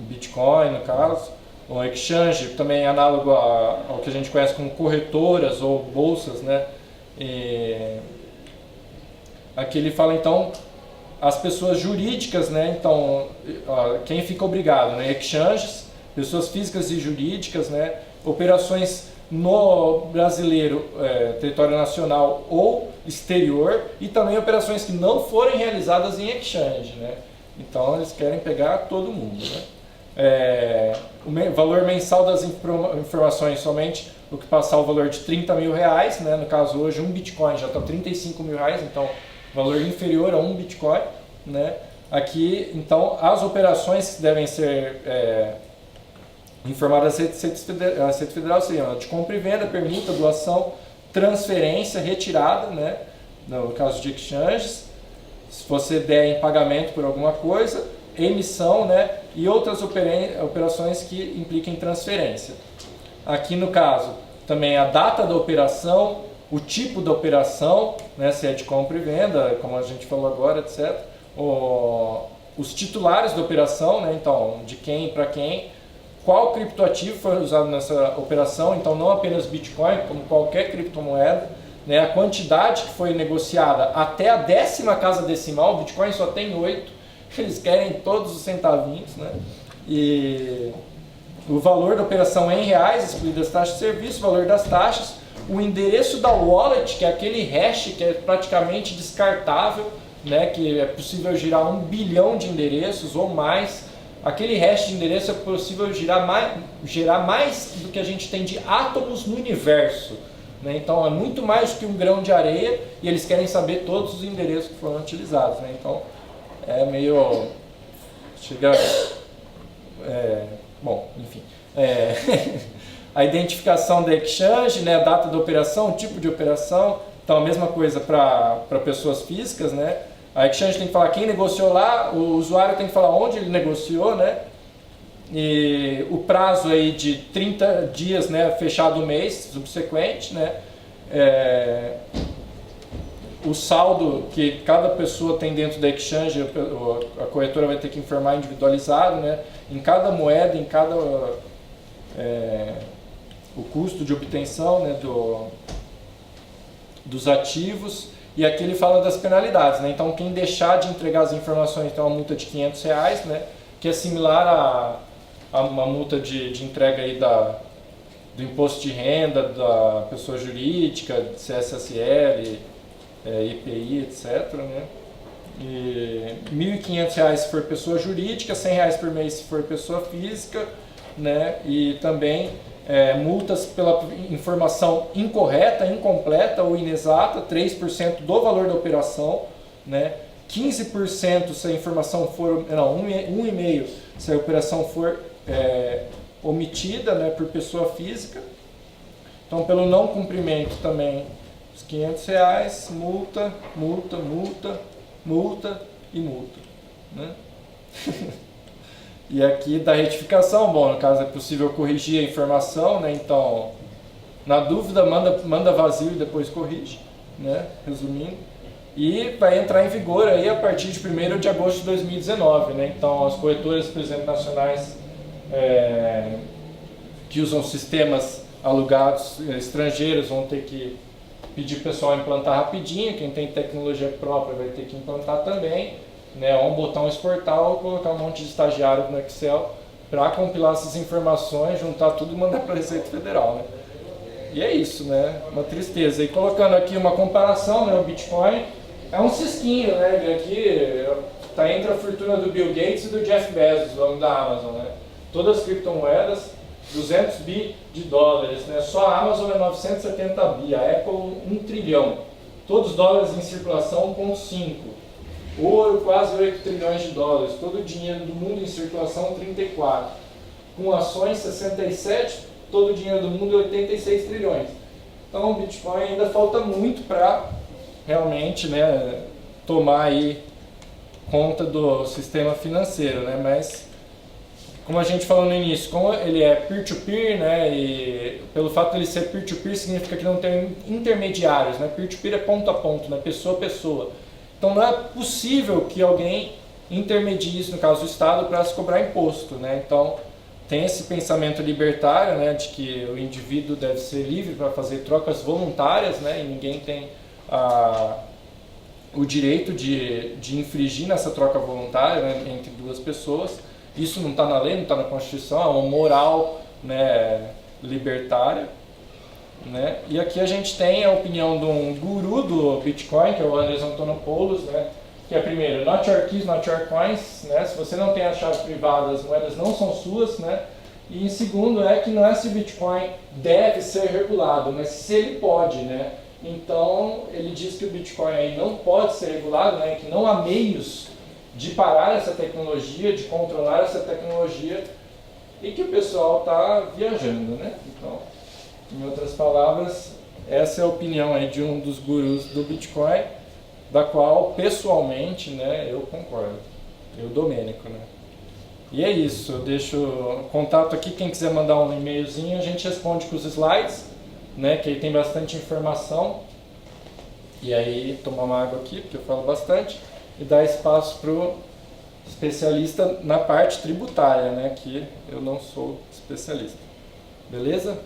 C: Bitcoin no caso, um exchange, também análogo ao que a gente conhece como corretoras ou bolsas, né. Aqui ele fala então as pessoas jurídicas, né, então quem fica obrigado, né, exchanges, pessoas físicas e jurídicas, né, operações no brasileiro, território nacional ou exterior, e também operações que não forem realizadas em exchange, né. Então eles querem pegar todo mundo, né. O valor mensal das informações somente o que passar o valor de 30 mil reais, né, no caso hoje um Bitcoin já está 35 mil reais, então valor inferior a um Bitcoin, né. Aqui então as operações devem ser informadas à Receita Federal seriam de compra e venda, permuta, doação, transferência, retirada, né, no caso de exchanges, se você der em pagamento por alguma coisa, emissão, né, e outras operações que impliquem transferência. Aqui no caso, também a data da operação, o tipo da operação, né, se é de compra e venda, como a gente falou agora, etc. Os titulares da operação, né, então, de quem para quem, qual criptoativo foi usado nessa operação, então não apenas Bitcoin, como qualquer criptomoeda, né, a quantidade que foi negociada até a 10ª casa decimal, o Bitcoin só tem 8, eles querem todos os centavinhos, né, e o valor da operação é em reais, excluídas as taxas de serviço, o valor das taxas, o endereço da wallet, que é aquele hash que é praticamente descartável, né, que é possível girar 1 bilhão de endereços ou mais. Aquele hash de endereço é possível gerar mais do que a gente tem de átomos no universo, né? Então é muito mais do que um grão de areia e eles querem saber todos os endereços que foram utilizados, né? Então é meio... bom, enfim... a identificação da exchange, né, a data da operação, o tipo de operação, então a mesma coisa para pessoas físicas, né? A exchange tem que falar quem negociou lá, o usuário tem que falar onde ele negociou, né? E o prazo aí de 30 dias, né, fechado o mês subsequente, né? O saldo que cada pessoa tem dentro da exchange, a corretora vai ter que informar individualizado, né? Em cada moeda, em cada... o custo de obtenção, né, dos ativos, e aqui ele fala das penalidades, né? Então quem deixar de entregar as informações tem uma multa de R$500, né, que é similar a uma multa de entrega aí do imposto de renda da pessoa jurídica, CSSL, IPI, etc. Né? E R$1.500 se for pessoa jurídica, R$100 por mês se for pessoa física, né? E também multas pela informação incorreta, incompleta ou inexata, 3% do valor da operação, né? 15% se a informação for, não, 1,5% se a operação for omitida, né, por pessoa física. Então, pelo não cumprimento também, os R$500, multa, multa, multa, multa e multa, né? E aqui da retificação, bom, no caso é possível corrigir a informação, né? Então, na dúvida, manda vazio e depois corrige, né? Resumindo. E vai entrar em vigor aí a partir de 1º de agosto de 2019, né? Então, as corretoras, por exemplo, nacionais que usam sistemas alugados estrangeiros vão ter que pedir o pessoal implantar rapidinho, quem tem tecnologia própria vai ter que implantar também, né, ou um botão exportar ou colocar um monte de estagiário no Excel para compilar essas informações, juntar tudo e mandar para a Receita Federal, né? E é isso, né? Uma tristeza. E colocando aqui uma comparação, né, o Bitcoin é um cisquinho, né? Aqui está entre a fortuna do Bill Gates e do Jeff Bezos, dono da Amazon, né? Todas as criptomoedas, 200 bi de dólares, né? Só a Amazon é 970 bi, a Apple 1 trilhão. Todos os dólares em circulação, 1,5. Ouro, quase 8 trilhões de dólares. Todo o dinheiro do mundo em circulação, 34. Com ações, 67. Todo o dinheiro do mundo, 86 trilhões. Então, o Bitcoin ainda falta muito para realmente, né, tomar aí conta do sistema financeiro, né? Mas, como a gente falou no início, como ele é peer-to-peer, né, e pelo fato de ele ser peer-to-peer significa que não tem intermediários, né? Peer-to-peer é ponto a ponto, né? Pessoa a pessoa. Então não é possível que alguém intermedie isso, no caso do Estado, para se cobrar imposto, né? Então tem esse pensamento libertário, né, de que o indivíduo deve ser livre para fazer trocas voluntárias, né, e ninguém tem o direito de infringir nessa troca voluntária, né, entre duas pessoas. Isso não está na lei, não está na Constituição, é uma moral, né, libertária. Né? E aqui a gente tem a opinião de um guru do Bitcoin, que é o Andrés Antonopoulos, né? Que é primeiro, not your keys, not your coins, né? Se você não tem a chave privada, as moedas não são suas, né? E em segundo é que não é se o Bitcoin deve ser regulado, mas se ele pode, né? Então ele diz que o Bitcoin aí não pode ser regulado, né? Que não há meios de parar essa tecnologia, de controlar essa tecnologia, e que o pessoal está viajando, né? Então, em outras palavras, essa é a opinião aí de um dos gurus do Bitcoin, da qual, pessoalmente, né, eu concordo. Eu, Domênico, né? E é isso, eu deixo o contato aqui, quem quiser mandar um e-mailzinho, a gente responde com os slides, né, que aí tem bastante informação. E aí, tomar uma água aqui, porque eu falo bastante, e dar espaço para o especialista na parte tributária, né, que eu não sou especialista. Beleza?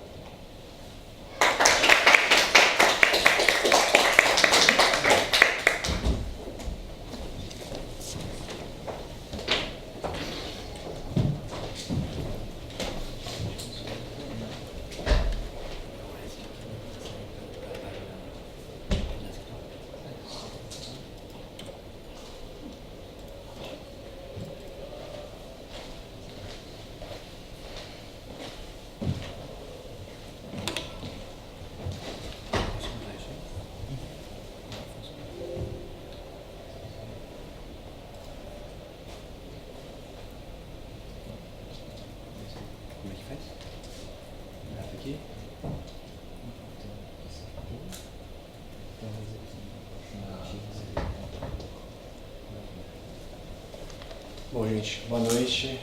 D: Bom, gente, boa noite.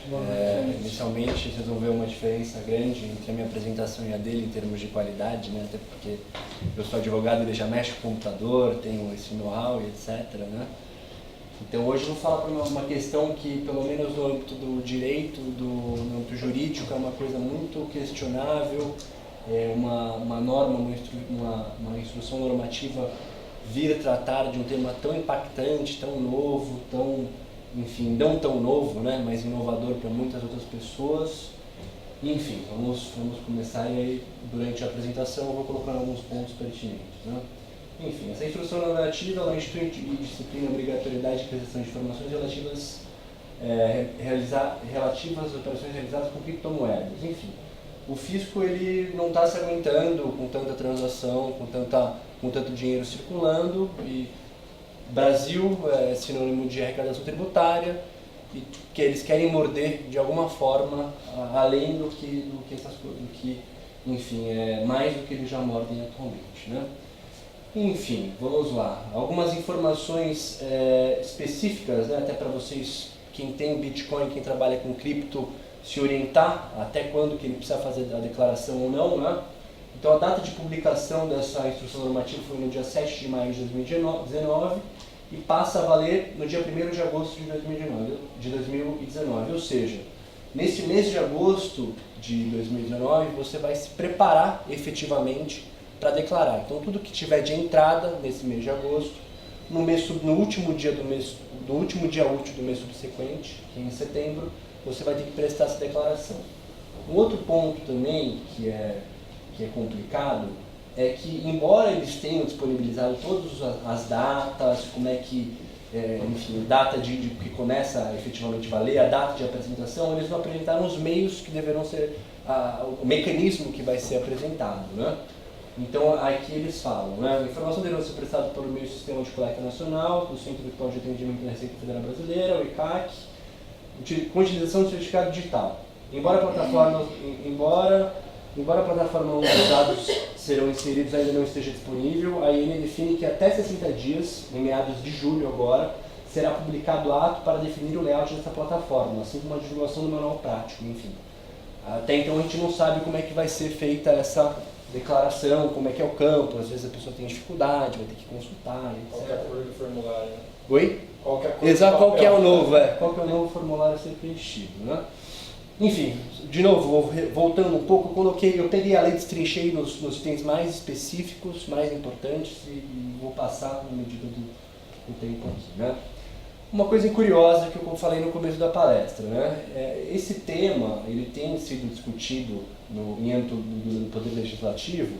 D: Inicialmente resolveu uma diferença grande entre a minha apresentação e a dele em termos de qualidade, né? Até porque eu sou advogado, ele já mexe com o computador, tenho esse know-how e etc, né? Então hoje eu vou falar para uma questão que, pelo menos no âmbito do direito, no âmbito jurídico, é uma coisa muito questionável, uma norma, uma instrução normativa vir tratar de um tema tão impactante, tão novo, enfim, não tão novo, né, mas inovador para muitas outras pessoas. Enfim, vamos começar e aí, durante a apresentação, eu vou colocar alguns pontos pertinentes, né? Enfim, essa instrução normativa, ela institui e disciplina a obrigatoriedade de prestação de informações relativas às operações realizadas com criptomoedas. Enfim, o fisco ele não está se aguentando com tanta transação, com tanto dinheiro circulando, e Brasil é sinônimo de arrecadação tributária, e que eles querem morder de alguma forma além do que essas coisas, enfim, é mais do que eles já mordem atualmente, né? Enfim, vamos lá. Algumas informações específicas, né, até para vocês, quem tem Bitcoin, quem trabalha com cripto, se orientar até quando que ele precisa fazer a declaração ou não, né? Então a data de publicação dessa instrução normativa foi no dia 7 de maio de 2019 e passa a valer no dia 1º de agosto de 2019. Ou seja, nesse mês de agosto de 2019 você vai se preparar efetivamente para declarar. Então tudo que tiver de entrada nesse mês de agosto, no último dia útil do mês subsequente, que é em setembro, você vai ter que prestar essa declaração. Um outro ponto também que é complicado é que, embora eles tenham disponibilizado todas as datas, como é que, enfim, data de que começa a efetivamente valer, a data de apresentação, eles não apresentaram os meios que deverão ser, o mecanismo que vai ser apresentado, né? Então, aqui eles falam, né? A informação deverá ser prestada por meio do Sistema de Coleta Nacional, do Centro Virtual de Atendimento da Receita Federal Brasileira, o ICAC, com utilização do certificado digital. Embora a plataforma onde os dados serão inseridos ainda não esteja disponível, a IN define que até 60 dias, em meados de julho agora, será publicado ato para definir o layout dessa plataforma, assim como a divulgação do manual prático, enfim. Até então a gente não sabe como é que vai ser feita essa declaração, como é que é o campo, às vezes a pessoa tem dificuldade, vai ter que consultar, etc.
C: Qual que é a cor do formulário?
D: Oi?
C: Qual que é a cor
D: Exato,
C: do
D: qual que é o
C: papel?
D: novo, qual que é o novo formulário a ser preenchido, né? Enfim, de novo, voltando um pouco, eu peguei a lei, destrinchei nos itens mais específicos, mais importantes e vou passar na medida do tempo aqui, né? Uma coisa curiosa que eu falei no começo da palestra, né? Esse tema ele tem sido discutido em âmbito do Poder Legislativo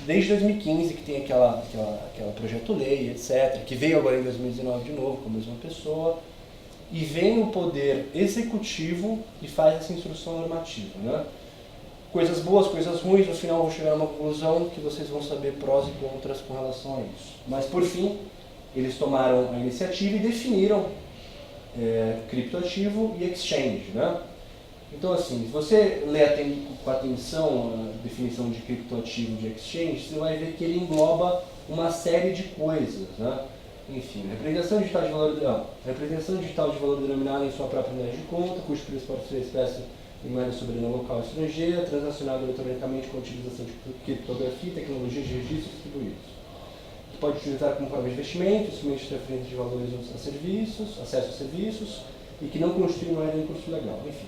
D: desde 2015, que tem aquela projeto-lei, etc., que veio agora em 2019 de novo com a mesma pessoa, e vem o Poder Executivo e faz essa instrução normativa, né? Coisas boas, coisas ruins, no final eu vou chegar a uma conclusão que vocês vão saber prós e contras com relação a isso. Mas, por fim, eles tomaram a iniciativa e definiram criptoativo e exchange, né? Então, assim, se você ler com atenção a definição de criptoativo e de exchange, você vai ver que ele engloba uma série de coisas, né? Enfim, representação digital de valor denominada em sua própria unidade de conta, cujo preço pode ser expresso em moeda soberana local ou estrangeira, transacionado eletronicamente com a utilização de criptografia e tecnologias de registro distribuídos. Que pode utilizar como forma de investimento, instrumentos de transferência de valores a serviços, acesso a serviços, e que não constitui moeda em curso legal. Enfim,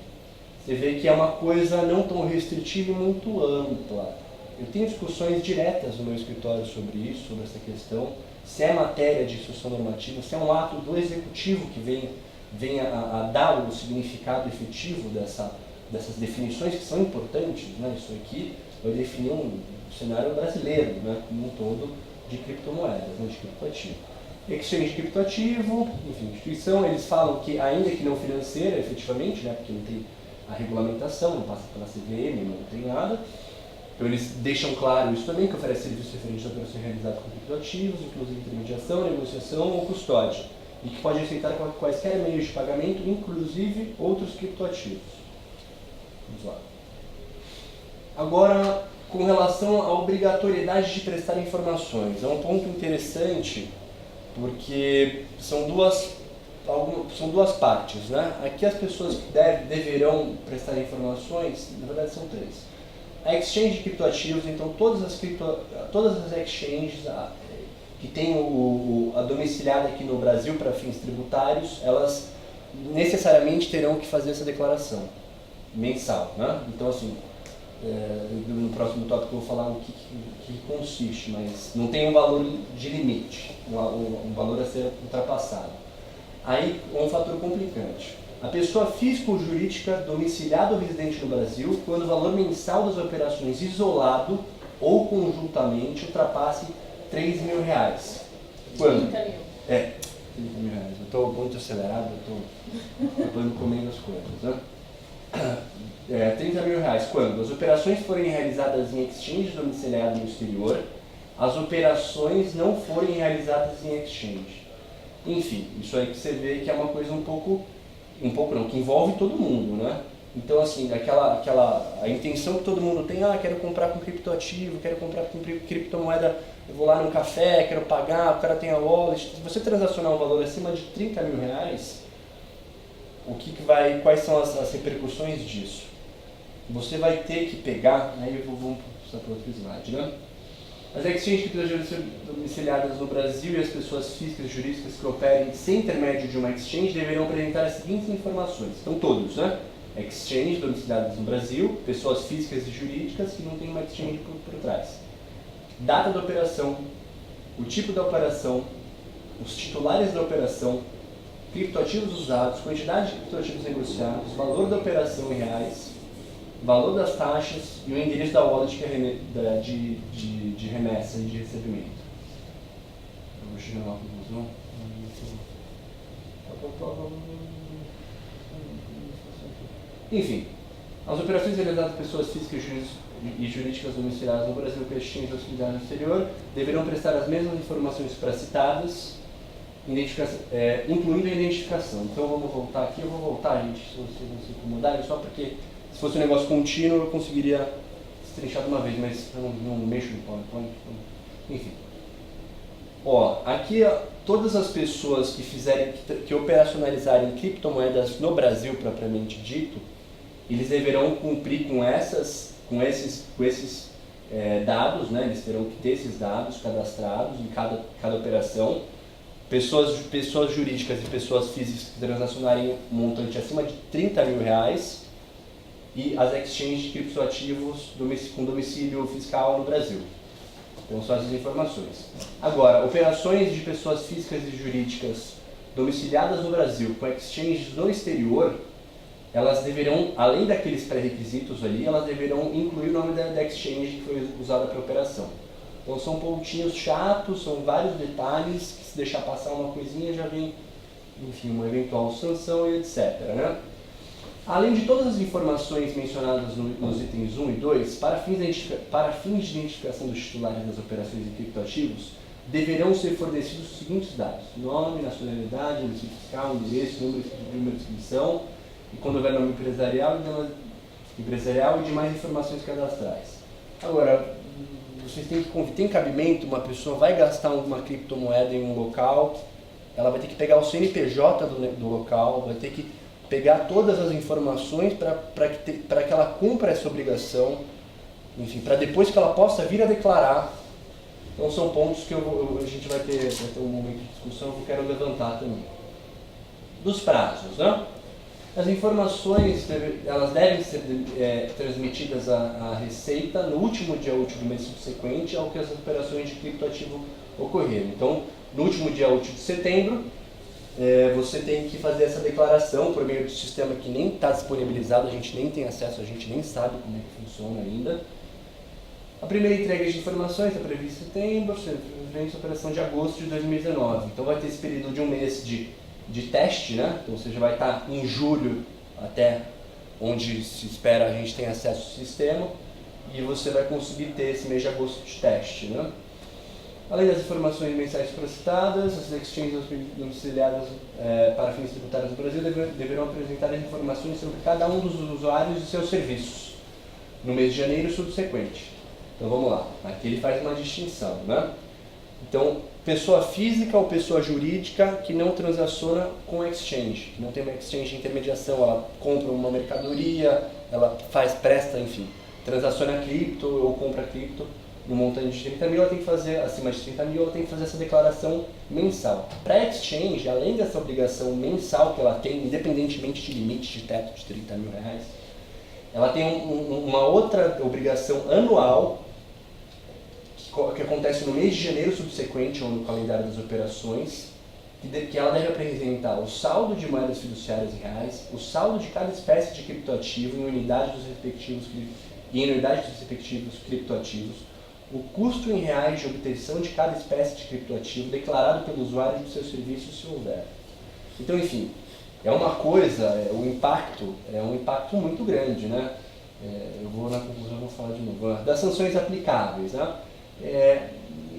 D: você vê que é uma coisa não tão restritiva e muito ampla. Eu tenho discussões diretas no meu escritório sobre isso, sobre essa questão, se é matéria de instrução normativa, se é um ato do executivo que vem a dar o significado efetivo dessas definições que são importantes, né? Isso aqui vai definir um cenário brasileiro, né? Como um todo, de criptomoedas, né? De criptoativo. Exchange de criptoativo, enfim, instituição, eles falam que, ainda que não financeira, efetivamente, né? Porque não tem a regulamentação, não passa pela CVM, não tem nada. Então eles deixam claro isso também, que oferece serviços referentes a operações realizadas com criptoativos, inclusive intermediação, negociação ou custódia, e que pode aceitar quaisquer meios de pagamento, inclusive outros criptoativos. Vamos lá. Agora, com relação à obrigatoriedade de prestar informações, é um ponto interessante, porque são duas partes, né? Aqui as pessoas que deverão prestar informações, na verdade são três. A exchange de criptoativos, então todas as exchanges que têm a domiciliada aqui no Brasil para fins tributários, elas necessariamente terão que fazer essa declaração mensal, né? Então assim, no próximo tópico eu vou falar o que consiste, mas não tem um valor de limite, um valor a ser ultrapassado. Aí é um fator complicante. A pessoa física ou jurídica domiciliada ou residente no Brasil, quando o valor mensal das operações isolado ou conjuntamente ultrapasse R$3.000. Quando?
E: 30 mil.
D: 30 mil reais. Eu estou muito acelerado, eu estou acabando comendo as coisas, né? 30 mil reais. Quando as operações forem realizadas em exchange domiciliado no exterior, as operações não forem realizadas em exchange. Enfim, isso aí que você vê que é uma coisa que envolve todo mundo, né? Então, assim, a intenção que todo mundo tem, quero comprar com criptoativo, quero comprar com criptomoeda, eu vou lá no café, quero pagar, o cara tem a wallet. Se você transacionar um valor acima de 30 mil reais, quais são as repercussões disso? Você vai ter que pegar, aí vamos passar para outro slide, né? As exchanges de criptoativos domiciliadas no Brasil e as pessoas físicas e jurídicas que operem sem intermédio de uma exchange deverão apresentar as seguintes informações. Então todos, né? Exchange domiciliadas no Brasil, pessoas físicas e jurídicas que não têm uma exchange por trás. Data da operação, o tipo da operação, os titulares da operação, criptoativos usados, quantidade de criptoativos negociados, valor da operação em reais, valor das taxas e o endereço da wallet de remessa e de recebimento. Eu vou chegar lá com conclusão. Enfim, as operações realizadas por pessoas físicas e jurídicas domiciliadas no Brasil com exchange auxiliar no exterior deverão prestar as mesmas informações supracitadas, incluindo a identificação. Então vamos voltar aqui, eu vou voltar, gente, se vocês não se incomodarem, só porque se fosse um negócio contínuo eu conseguiria destrinchar de uma vez, mas eu não mexo no PowerPoint. Enfim. Aqui todas as pessoas que operacionalizarem criptomoedas no Brasil propriamente dito, eles deverão cumprir com esses dados, né? Eles terão que ter esses dados cadastrados em cada operação. Pessoas jurídicas e pessoas físicas que transacionarem um montante acima de 30 mil reais e as exchanges de criptoativos com domicílio fiscal no Brasil. Então, só essas informações. Agora, operações de pessoas físicas e jurídicas domiciliadas no Brasil com exchanges no exterior, elas deverão, além daqueles pré-requisitos ali, elas deverão incluir o nome da exchange que foi usada para a operação. Então, são pontinhos chatos, são vários detalhes que, se deixar passar uma coisinha, já vem, enfim, uma eventual sanção e etc., né? Além de todas as informações mencionadas nos itens 1 e 2, para fins de identificação dos titulares das operações de criptoativos, deverão ser fornecidos os seguintes dados: nome, nacionalidade, domicílio fiscal, endereço, número de inscrição, e quando houver nome empresarial e demais informações cadastrais. Agora, vocês têm cabimento, uma pessoa vai gastar uma criptomoeda em um local ela vai ter que pegar o CNPJ do local, vai ter que pegar todas as informações para que ela cumpra essa obrigação, enfim, para depois que ela possa vir a declarar. Então são pontos que a gente vai ter um momento de discussão que eu quero levantar também. Dos prazos, né? As informações elas devem ser transmitidas à Receita no último dia útil do mês subsequente ao que as operações de criptoativo ocorreram. Então, no último dia útil de setembro, você tem que fazer essa declaração por meio do sistema que nem está disponibilizado, a gente nem tem acesso, a gente nem sabe como é que funciona ainda. A primeira entrega de informações está prevista em setembro, vem a operação de agosto de 2019. Então vai ter esse período de um mês de teste, né? Então você já vai estar em julho até onde se espera a gente ter acesso ao sistema e você vai conseguir ter esse mês de agosto de teste, né? Além das informações mensais solicitadas, as exchanges domiciliadas para fins tributários do Brasil deverão apresentar as informações sobre cada um dos usuários e seus serviços no mês de janeiro subsequente. Então vamos lá, aqui ele faz uma distinção, né? Então, pessoa física ou pessoa jurídica que não transaciona com exchange, que não tem uma exchange de intermediação, ela compra uma mercadoria, ela presta, enfim, transaciona cripto ou compra cripto no montante de 30 mil, ela tem que fazer, acima de 30 mil, ela tem que fazer essa declaração mensal. Para a exchange, além dessa obrigação mensal que ela tem, independentemente de limite de teto de 30 mil reais, ela tem uma outra obrigação anual que acontece no mês de janeiro subsequente ou no calendário das operações, que ela deve apresentar o saldo de moedas fiduciárias em reais, o saldo de cada espécie de criptoativo em unidade dos respectivos criptoativos, o custo em reais de obtenção de cada espécie de criptoativo declarado pelo usuário de seu serviço, se houver. Então, enfim, é uma coisa, o impacto é um impacto muito grande, né? Eu vou na conclusão, vou falar de novo. Das sanções aplicáveis, né?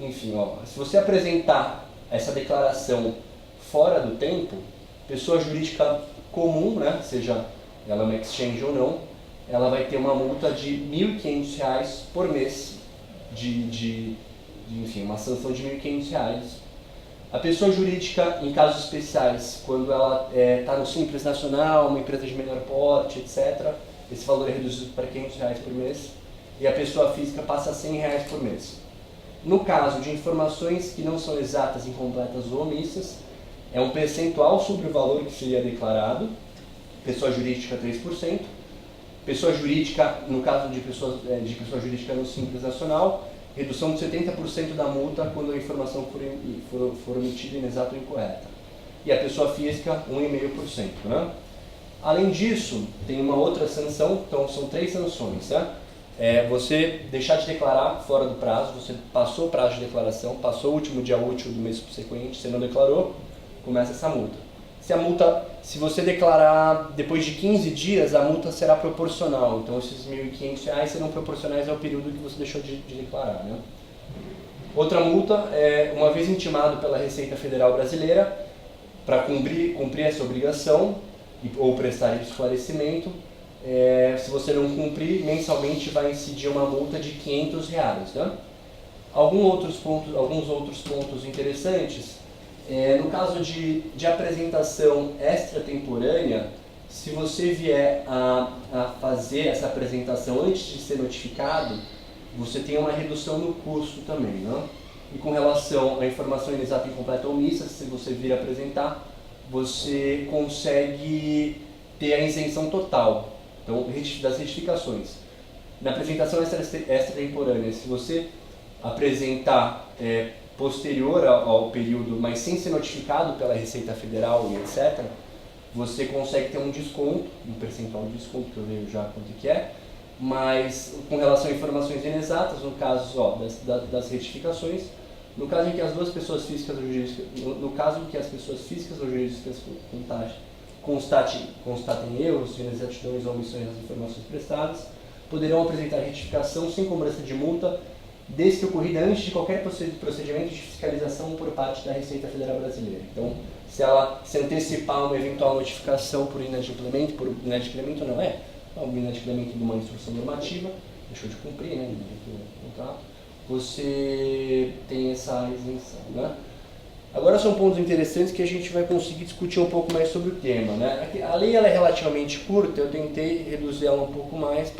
D: Enfim, se você apresentar essa declaração fora do tempo, pessoa jurídica comum, né, seja ela uma exchange ou não, ela vai ter uma multa de R$ 1.500 por mês, enfim, uma sanção de R$ 1.500. A pessoa jurídica, em casos especiais, quando ela está no Simples Nacional, uma empresa de menor porte, etc., esse valor é reduzido para R$ 500 por mês, e a pessoa física passa a R$ 100 por mês. No caso de informações que não são exatas, incompletas ou omissas, é um percentual sobre o valor que seria declarado, pessoa jurídica 3%, pessoa jurídica, no caso de pessoa jurídica no Simples Nacional, redução de 70% da multa quando a informação for omitida, inexata ou incorreta. E a pessoa física, 1,5%. Né? Além disso, tem uma outra sanção, então são 3 sanções. Né? Você deixar de declarar fora do prazo, você passou o prazo de declaração, passou o último dia útil do mês subsequente, você não declarou, começa essa multa. Se você declarar depois de 15 dias, a multa será proporcional, então esses R$ 1.500 serão proporcionais ao período que você deixou de declarar. Né? Outra multa é, uma vez intimado pela Receita Federal Brasileira, para cumprir essa obrigação ou prestar esclarecimento, se você não cumprir, mensalmente vai incidir uma multa de R$ 500. Né? Alguns outros pontos interessantes, no caso de apresentação extratemporânea, se você vier a fazer essa apresentação antes de ser notificado, você tem uma redução no custo também. Né? E com relação à informação inexata, incompleta ou omissa, se você vir apresentar, você consegue ter a isenção total. Então, das retificações. Na apresentação extratemporânea, se você apresentar posterior ao período, mas sem ser notificado pela Receita Federal e etc., você consegue ter um desconto, um percentual de desconto, que eu vejo já quanto que é, mas com relação a informações inexatas, no caso das retificações, no caso em que as duas pessoas físicas ou jurídicas, no caso em que as pessoas físicas ou jurídicas constatem erros, inexatidões ou omissões das informações prestadas, poderão apresentar retificação sem cobrança de multa, desde que ocorrida antes de qualquer procedimento de fiscalização por parte da Receita Federal Brasileira. Então, se ela se antecipar uma eventual notificação por inadimplemento um inadimplemento de uma instrução normativa, deixou de cumprir, né, o contrato, você tem essa isenção. Né? Agora são pontos interessantes que a gente vai conseguir discutir um pouco mais sobre o tema, né? A lei ela é relativamente curta, eu tentei reduzir ela um pouco mais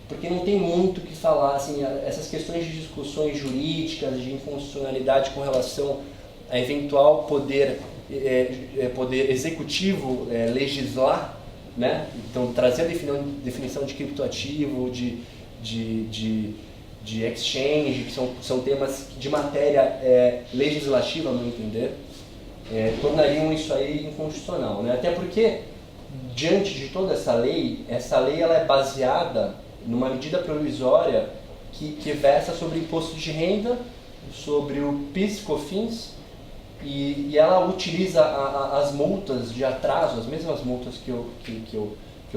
D: porque não tem muito o que falar, assim, essas questões de discussões jurídicas, de inconstitucionalidade com relação a eventual poder executivo legislar, né? Então trazer a definição de criptoativo, de exchange, que são temas de matéria legislativa, a meu entender, tornariam isso aí inconstitucional, né? Até porque, diante de toda essa lei ela é baseada numa medida provisória que versa sobre imposto de renda, sobre o PIS, COFINS, e ela utiliza as multas de atraso, as mesmas multas que eu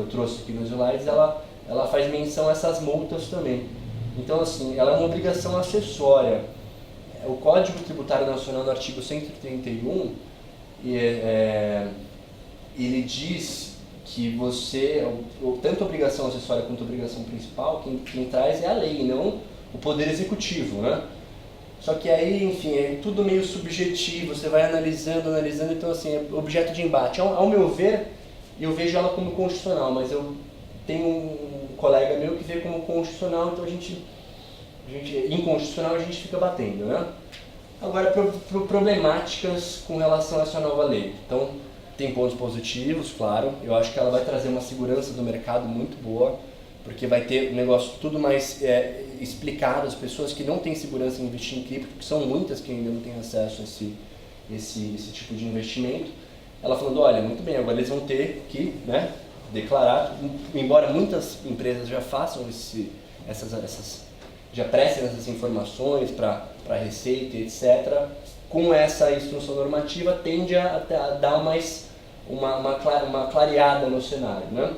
D: trouxe aqui nos slides, ela faz menção a essas multas também. Então, assim, ela é uma obrigação acessória. O Código Tributário Nacional, no artigo 131, ele diz que você, tanto a obrigação acessória quanto a obrigação principal, quem traz é a lei, não o Poder Executivo, né? Só que aí, enfim, é tudo meio subjetivo, você vai analisando, então, assim, é objeto de embate. Ao meu ver, eu vejo ela como constitucional, mas eu tenho um colega meu que vê como constitucional, então inconstitucional a gente fica batendo, né? Agora, problemáticas com relação a essa nova lei. Então, tem pontos positivos, claro. Eu acho que ela vai trazer uma segurança do mercado muito boa, porque vai ter um negócio tudo mais explicado. As pessoas que não têm segurança em investir em cripto, que são muitas que ainda não têm acesso a esse tipo de investimento, ela falando, olha, muito bem, agora eles vão ter que, né, declarar, embora muitas empresas já façam já prestem essas informações para a Receita, etc., com essa instrução normativa tende a dar uma clareada no cenário, né?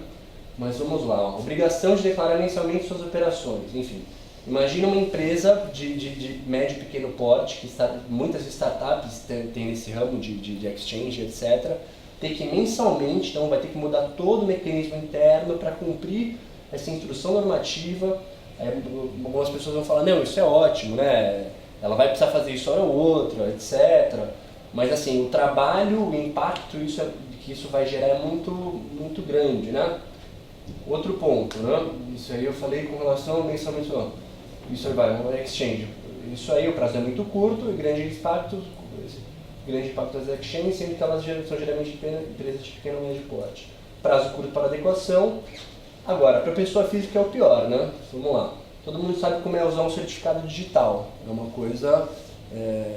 D: Mas vamos lá, obrigação de declarar mensalmente suas operações, enfim. Imagina uma empresa de médio e pequeno porte, que muitas startups têm esse ramo de exchange, etc., ter que mensalmente, então vai ter que mudar todo o mecanismo interno para cumprir essa instrução normativa. Algumas pessoas vão falar, não, isso é ótimo, né? Ela vai precisar fazer isso hora ou outra, etc. Mas assim, o trabalho, o impacto que isso vai gerar é muito, muito grande, né? Outro ponto, né? Isso aí eu falei com relação ao mensalmente, isso aí vai, exchange. Isso aí o prazo é muito curto e grande impacto das exchanges, sendo que elas são geralmente empresas de pequeno e médio porte. Prazo curto para adequação. Agora, para a pessoa física é o pior, né? Vamos lá. Todo mundo sabe como é usar um certificado digital. É uma coisa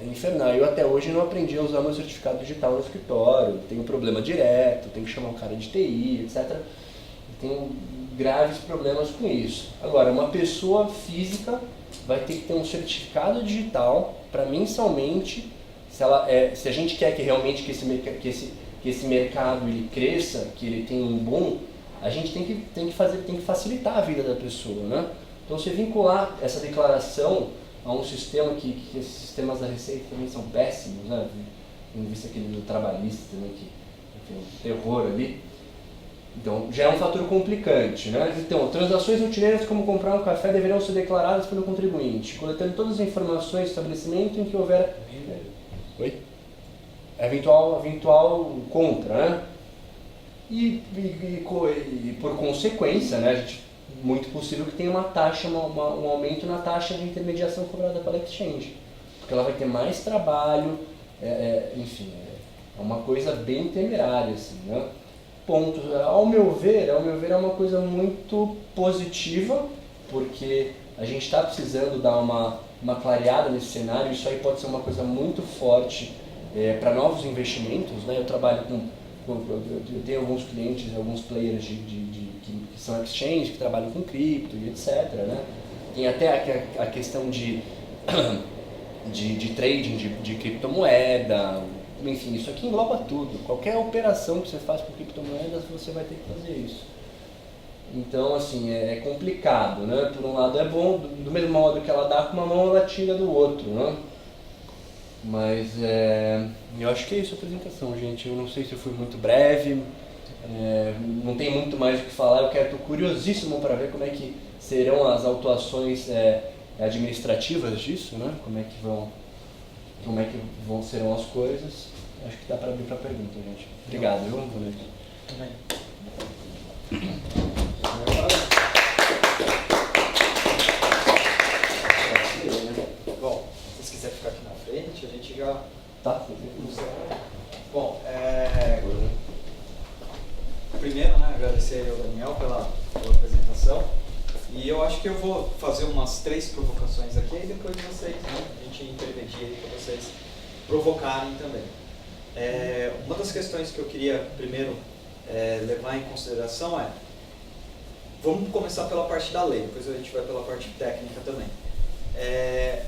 D: infernal. Eu até hoje não aprendi a usar meu certificado digital no escritório. Tenho problema direto, tenho que chamar um cara de TI, etc. Tenho graves problemas com isso. Agora, uma pessoa física vai ter que ter um certificado digital para mensalmente, se a gente quer que realmente que esse mercado ele cresça, que ele tenha um boom, a gente tem que facilitar a vida da pessoa, né? Então, você vincular essa declaração a um sistema que esses sistemas da Receita também são péssimos, né? Tendo visto aquele do trabalhista também, que enfim, um terror ali. Então, já é um fator complicante, né? Então, transações rotineiras como comprar um café deverão ser declaradas pelo contribuinte, coletando todas as informações do estabelecimento em que houver eventual contra, né? E por consequência, né, muito possível que tenha uma taxa, um aumento na taxa de intermediação cobrada pela exchange, porque ela vai ter mais trabalho, enfim, é uma coisa bem temerária, assim, né? Ponto. Ao meu ver é uma coisa muito positiva, porque a gente está precisando dar uma clareada nesse cenário. Isso aí pode ser uma coisa muito forte para novos investimentos, né? Eu trabalho eu tenho alguns clientes, alguns players que são exchange, que trabalham com cripto e etc, né? Tem até a questão de trading de criptomoeda, enfim, isso aqui engloba tudo. Qualquer operação que você faz com criptomoedas, você vai ter que fazer isso. Então, assim, é complicado, né? Por um lado é bom, do mesmo modo que ela dá com uma mão, ela tira do outro, né? Mas eu acho que é isso a apresentação, gente. Eu não sei se eu fui muito breve, não tem muito mais o que falar. Estou curiosíssimo para ver como é que serão as autuações administrativas disso, né? Como é que vão como é que serão as coisas. Acho que dá para abrir para pergunta, gente. Obrigado, viu?
A: Bom, se vocês quiserem ficar aqui na frente, a gente já...
D: Tá.
A: Bom, primeiro, né, agradecer ao Daniel pela apresentação. E eu acho que eu vou fazer umas 3 provocações aqui e depois vocês, né, a gente interpedir aí para vocês provocarem também. Uma das questões que eu queria primeiro levar em consideração vamos começar pela parte da lei, depois a gente vai pela parte técnica também.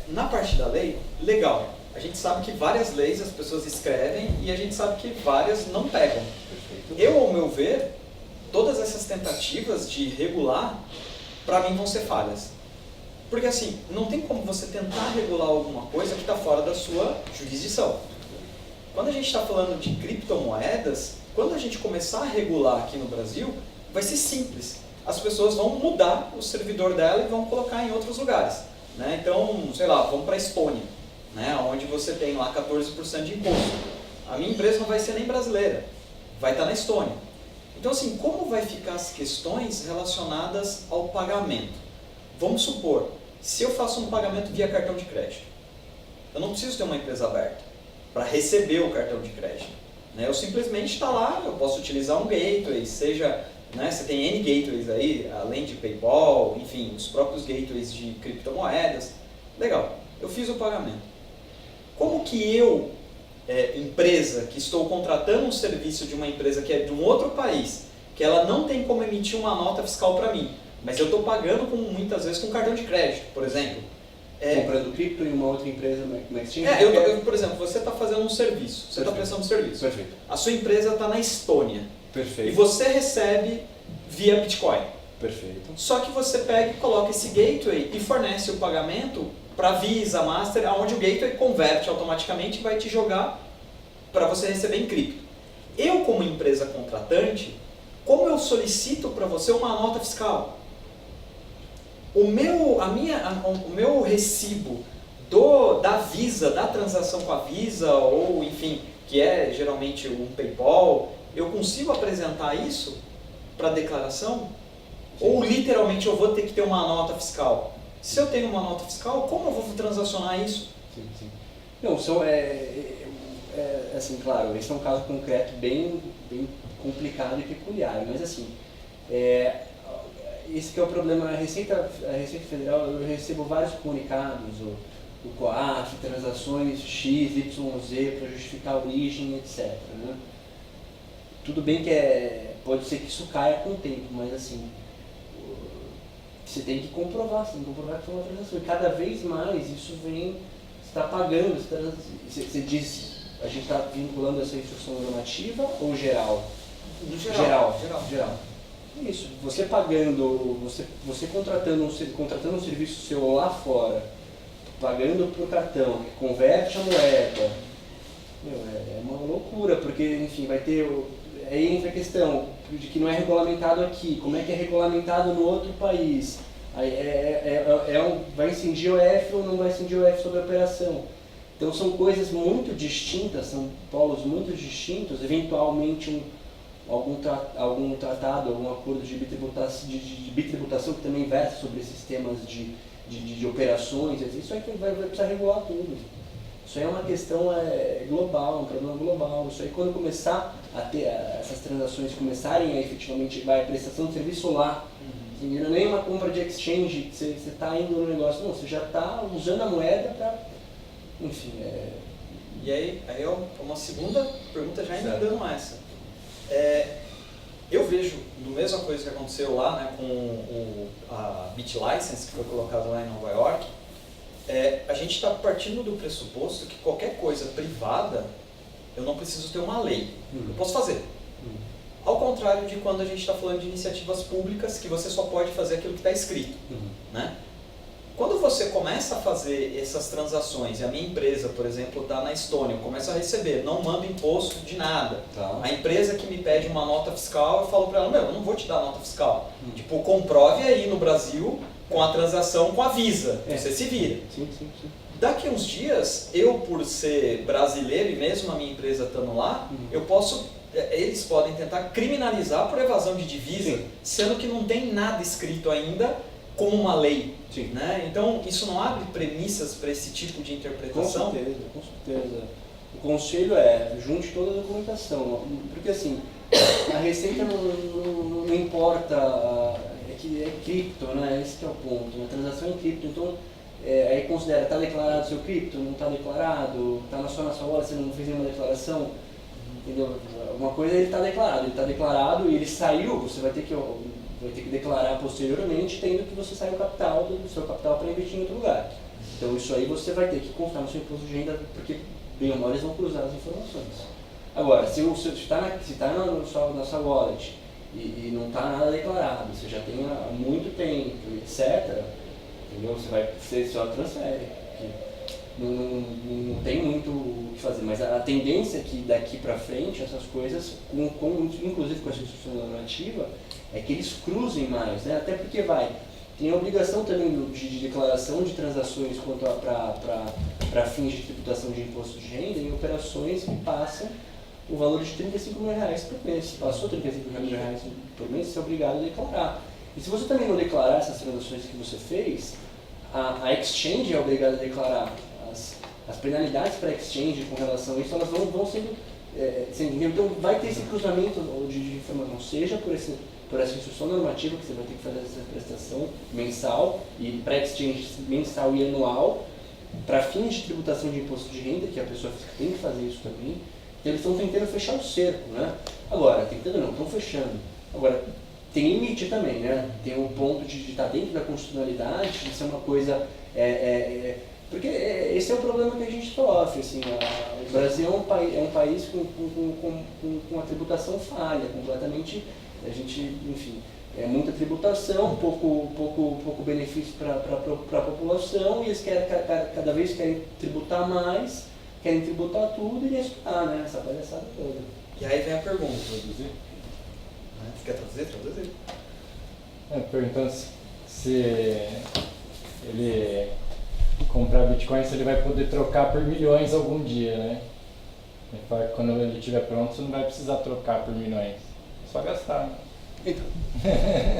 A: Na parte da lei, legal, a gente sabe que várias leis as pessoas escrevem e a gente sabe que várias não pegam. Eu, ao meu ver, todas essas tentativas de regular, para mim vão ser falhas. Porque assim, não tem como você tentar regular alguma coisa que está fora da sua jurisdição. Quando a gente está falando de criptomoedas, quando a gente começar a regular aqui no Brasil, vai ser simples. As pessoas vão mudar o servidor dela e vão colocar em outros lugares. Né? Então, sei lá, vamos para a Estônia, né? Onde você tem lá 14% de imposto. A minha empresa não vai ser nem brasileira, vai estar na Estônia. Então, assim, como vai ficar as questões relacionadas ao pagamento? Vamos supor, se eu faço um pagamento via cartão de crédito, eu não preciso ter uma empresa aberta para receber o cartão de crédito. Né? Eu simplesmente está lá, eu posso utilizar um gateway, seja, né, você tem N gateways aí, além de PayPal, enfim, os próprios gateways de criptomoedas. Legal, eu fiz o pagamento. Como que eu, empresa, que estou contratando um serviço de uma empresa que é de um outro país, que ela não tem como emitir uma nota fiscal para mim, mas eu estou pagando muitas vezes com cartão de crédito, por exemplo.
D: Comprando cripto em uma outra empresa, uma exchange?
A: Por exemplo, você está fazendo um serviço, você está prestando um serviço.
D: Perfeito.
A: A sua empresa está na Estônia.
D: Perfeito.
A: E você recebe via Bitcoin.
D: Perfeito.
A: Só que você pega e coloca esse gateway e fornece o pagamento para Visa, Master, onde o gateway converte automaticamente e vai te jogar para você receber em cripto. Eu, como empresa contratante, como eu solicito para você uma nota fiscal? O meu recibo da Visa, da transação com a Visa, ou enfim, que é geralmente um PayPal, eu consigo apresentar isso para declaração? Sim. Ou literalmente eu vou ter que ter uma nota fiscal? Se eu tenho uma nota fiscal, como eu vou transacionar isso?
D: Sim, sim. Não, assim, claro, esse é um caso concreto bem complicado e peculiar, mas assim, esse que é o problema. A Receita Federal, eu recebo vários comunicados, o COAF, transações X, Y, Z, para justificar a origem, etc. Né? Tudo bem que pode ser que isso caia com o tempo, mas assim, você tem que comprovar que foi uma transação. E cada vez mais isso vem, você está pagando, você diz, a gente está vinculando essa instrução normativa ou geral? Geral. Isso, você pagando, você contratando um serviço seu lá fora, pagando por cartão, que converte a moeda, é uma loucura, porque, enfim, vai ter, aí entra a questão de que não é regulamentado aqui, como é que é regulamentado no outro país, aí vai incidir o F ou não vai incidir o F sobre a operação. Então são coisas muito distintas, são polos muito distintos, eventualmente algum tratado, algum acordo de bitributação que também versa sobre esses temas de operações, isso aí vai precisar regular tudo. Isso aí é uma questão global, um problema global. Isso aí quando começar a ter essas transações começarem a efetivamente, a prestação de serviço lá, não é nem uma compra de exchange, você está indo no negócio, não, você já está usando a moeda para, enfim.
A: E aí é uma segunda pergunta já emendando essa. Eu vejo, do mesma coisa que aconteceu lá, né, com a BitLicense, que foi colocado lá em Nova York, a gente está partindo do pressuposto que qualquer coisa privada, eu não preciso ter uma lei, eu posso fazer. Ao contrário de quando a gente está falando de iniciativas públicas, que você só pode fazer aquilo que está escrito. Né? Quando você começa a fazer essas transações, e a minha empresa, por exemplo, está na Estônia, eu começo a receber, não mando imposto de nada.
D: Tá.
A: A empresa que me pede uma nota fiscal, eu falo para ela, eu não vou te dar nota fiscal. Tipo, comprove aí no Brasil com a transação com a Visa, você se vira.
D: Sim.
A: daqui a uns dias, eu por ser brasileiro e mesmo a minha empresa estando lá, eles podem tentar criminalizar por evasão de divisa,
D: Sim.
A: sendo que não tem nada escrito ainda como uma lei.
D: Sim.
A: Né? Então, isso não abre premissas para esse tipo de interpretação?
D: Com certeza. O conselho é, junte toda a documentação, porque assim, a receita não importa, é cripto, né? Esse que é o ponto, né? A transação é cripto, então aí considera, está declarado seu cripto, não está declarado, está só na sua wallet, você não fez nenhuma declaração, entendeu? Uma coisa ele está declarado e ele saiu, você vai ter que declarar posteriormente, tendo que você saiu do seu capital para investir em outro lugar. Então isso aí você vai ter que constar no seu imposto de renda, porque bem ou mal eles vão cruzar as informações. Agora, se está na sua wallet e não está nada declarado, você já tem há muito tempo, etc., entendeu? Você só transfere. Não tem muito o que fazer, mas a tendência é que daqui para frente essas coisas, inclusive com a instituição normativa, é que eles cruzem mais, né? Até porque tem a obrigação também de declaração de transações quanto para fins de tributação de imposto de renda em operações que passam o valor de R$35 mil por mês. Passou R$35 mil por mês, você é obrigado a declarar. E se você também não declarar essas transações que você fez, a exchange é obrigada a declarar. As penalidades para a exchange com relação a isso, elas vão sendo então vai ter esse cruzamento de informação, seja por essa instrução normativa que você vai ter que fazer essa prestação mensal e para exchange mensal e anual, para fins de tributação de imposto de renda, que a pessoa física tem que fazer isso também. Então eles estão tentando fechar o cerco, né? Agora, estão fechando. Agora, tem limite também, né? Tem um ponto de estar dentro da constitucionalidade, de ser uma coisa... porque esse é o problema que a gente sofre, assim, o Brasil é um país com a tributação falha, completamente, a gente, enfim, muita tributação, pouco benefício para a população, e eles cada vez querem tributar mais, querem tributar tudo e estudar, né, essa palhaçada toda.
A: E aí vem a pergunta. Traduzir? Você quer traduzir?
C: Perguntando se ele comprar Bitcoin, se ele vai poder trocar por milhões algum dia, né? Ele fala que quando ele estiver pronto, você não vai precisar trocar por milhões. É só gastar, né?
A: Então.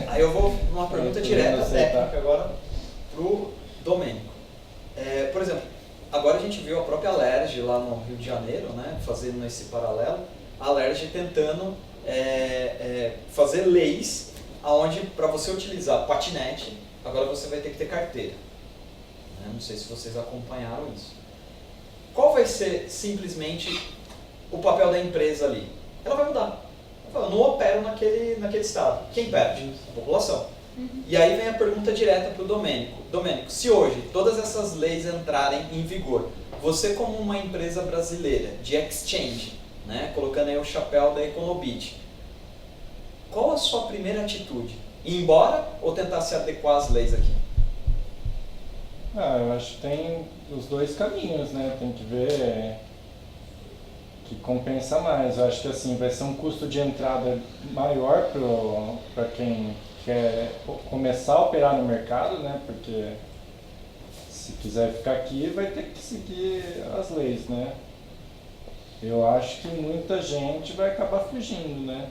A: Aí eu vou uma pergunta direta, técnica agora, pro Domênico. Por exemplo, agora a gente viu a própria Alerj lá no Rio de Janeiro, né, fazendo esse paralelo, a Alerj tentando fazer leis onde para você utilizar patinete, agora você vai ter que ter carteira. Não sei se vocês acompanharam isso. Qual vai ser simplesmente o papel da empresa ali? Ela vai mudar. Eu não opero naquele estado. Quem perde? A população. E aí vem a pergunta direta para o Domênico. Domênico, se hoje todas essas leis entrarem em vigor, você como uma empresa brasileira de exchange, né, colocando aí o chapéu da Econobit, qual a sua primeira atitude? Ir embora ou tentar se adequar às leis aqui?
C: Eu acho que tem os dois caminhos, né? Tem que ver que compensa mais. Eu acho que assim vai ser um custo de entrada maior para quem quer começar a operar no mercado, né? Porque se quiser ficar aqui vai ter que seguir as leis, né? Eu acho que muita gente vai acabar fugindo, né?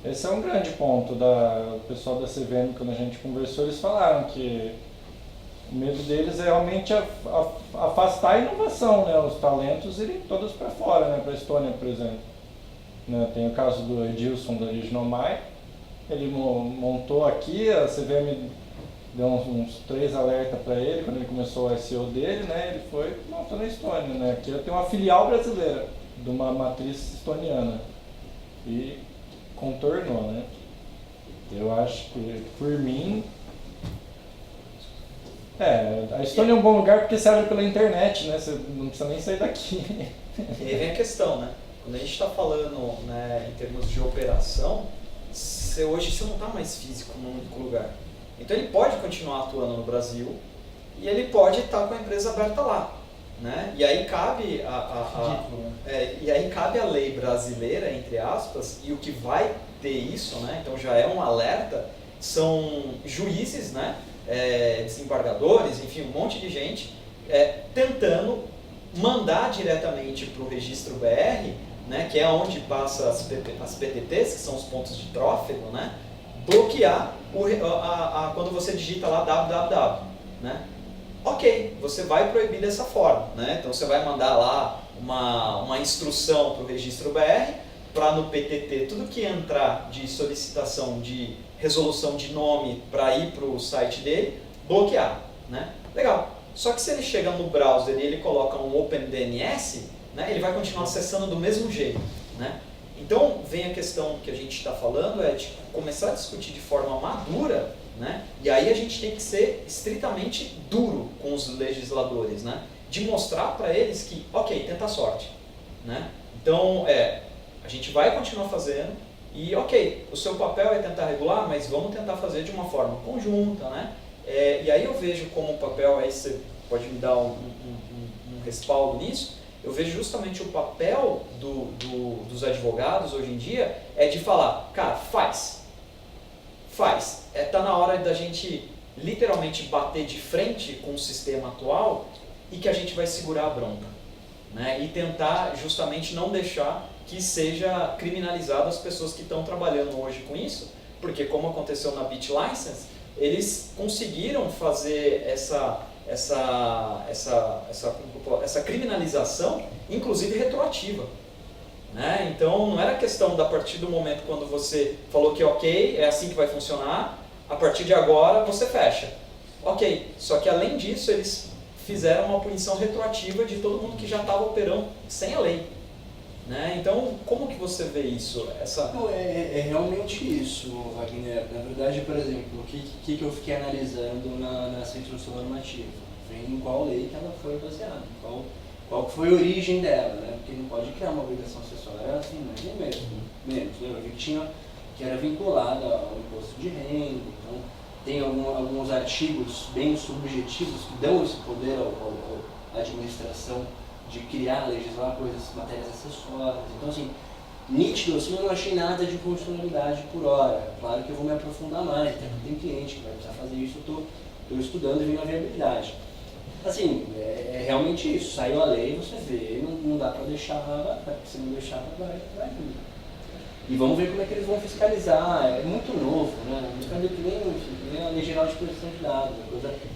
C: Esse é um grande ponto do pessoal da CVM, quando a gente conversou, eles falaram que o medo deles é realmente afastar a inovação, né? Os talentos irem todos para fora, né? Para a Estônia, por exemplo. Né? Tem o caso do Edilson, da Original My. Ele montou aqui, a CVM deu uns 3 alertas para ele quando ele começou o SEO dele, né? Ele foi montou na Estônia, né? Aqui tem uma filial brasileira de uma matriz estoniana e contornou, né? Eu acho que, por mim, a Estônia é um bom lugar porque você abre pela internet, né? Você não precisa nem sair daqui.
A: E aí vem a questão, né? Quando a gente está falando, né, em termos de operação, hoje você não está mais físico num único lugar. Então ele pode continuar atuando no Brasil e ele pode estar com a empresa aberta lá, né? E aí cabe cabe a lei brasileira, entre aspas, e o que vai ter isso, né? Então já é um alerta, são juízes, né? Desembargadores, enfim, um monte de gente tentando mandar diretamente para o registro BR, né, que é onde passa as PTTs, que são os pontos de tráfego, né, bloquear quando você digita lá www. Né? Ok, você vai proibir dessa forma. Né? Então você vai mandar lá uma instrução para o registro BR, para no PTT tudo que entrar de solicitação de resolução de nome para ir para o site dele, bloquear. Né? Legal. Só que se ele chega no browser e ele coloca um OpenDNS, né, ele vai continuar acessando do mesmo jeito. Né? Então vem a questão que a gente está falando, é de começar a discutir de forma madura, né? E aí a gente tem que ser estritamente duro com os legisladores, né? De mostrar para eles que, ok, tenta a sorte. Né? Então, a gente vai continuar fazendo e, ok, o seu papel é tentar regular, mas vamos tentar fazer de uma forma conjunta. Né? E aí eu vejo como o papel, aí você pode me dar um respaldo nisso, eu vejo justamente o papel dos advogados hoje em dia é de falar, cara, faz. Tá na hora da gente literalmente bater de frente com o sistema atual e que a gente vai segurar a bronca. Né? E tentar justamente não deixar que seja criminalizado as pessoas que estão trabalhando hoje com isso, porque como aconteceu na BitLicense, eles conseguiram fazer essa criminalização, inclusive retroativa. Né? Então não era questão da partir do momento quando você falou que ok, é assim que vai funcionar, a partir de agora você fecha. Ok, só que além disso eles fizeram uma punição retroativa de todo mundo que já estava operando sem a lei. Né? Então como que você vê isso?
D: Não, é realmente isso, Wagner. Na verdade, por exemplo, o que eu fiquei analisando nessa instrução normativa? Vem em qual lei que ela foi baseada, qual foi a origem dela, né? Porque não pode criar uma obrigação acessória assim, mas nem menos. Eu vi que era vinculada ao imposto de renda, então tem alguns artigos bem subjetivos que dão esse poder à administração de criar, legislar coisas, matérias acessórias. Então, assim, nítido, assim, eu não achei nada de constitucionalidade por hora. Claro que eu vou me aprofundar mais, até porque tem cliente que vai precisar fazer isso, eu estou estudando e vendo a viabilidade. Assim, é realmente isso. Saiu a lei, você vê, não dá para deixar, porque se não deixar, vai vir. E vamos ver como é que eles vão fiscalizar. É muito novo, né? Cadê que nem a Lei Geral de Proteção de Dados.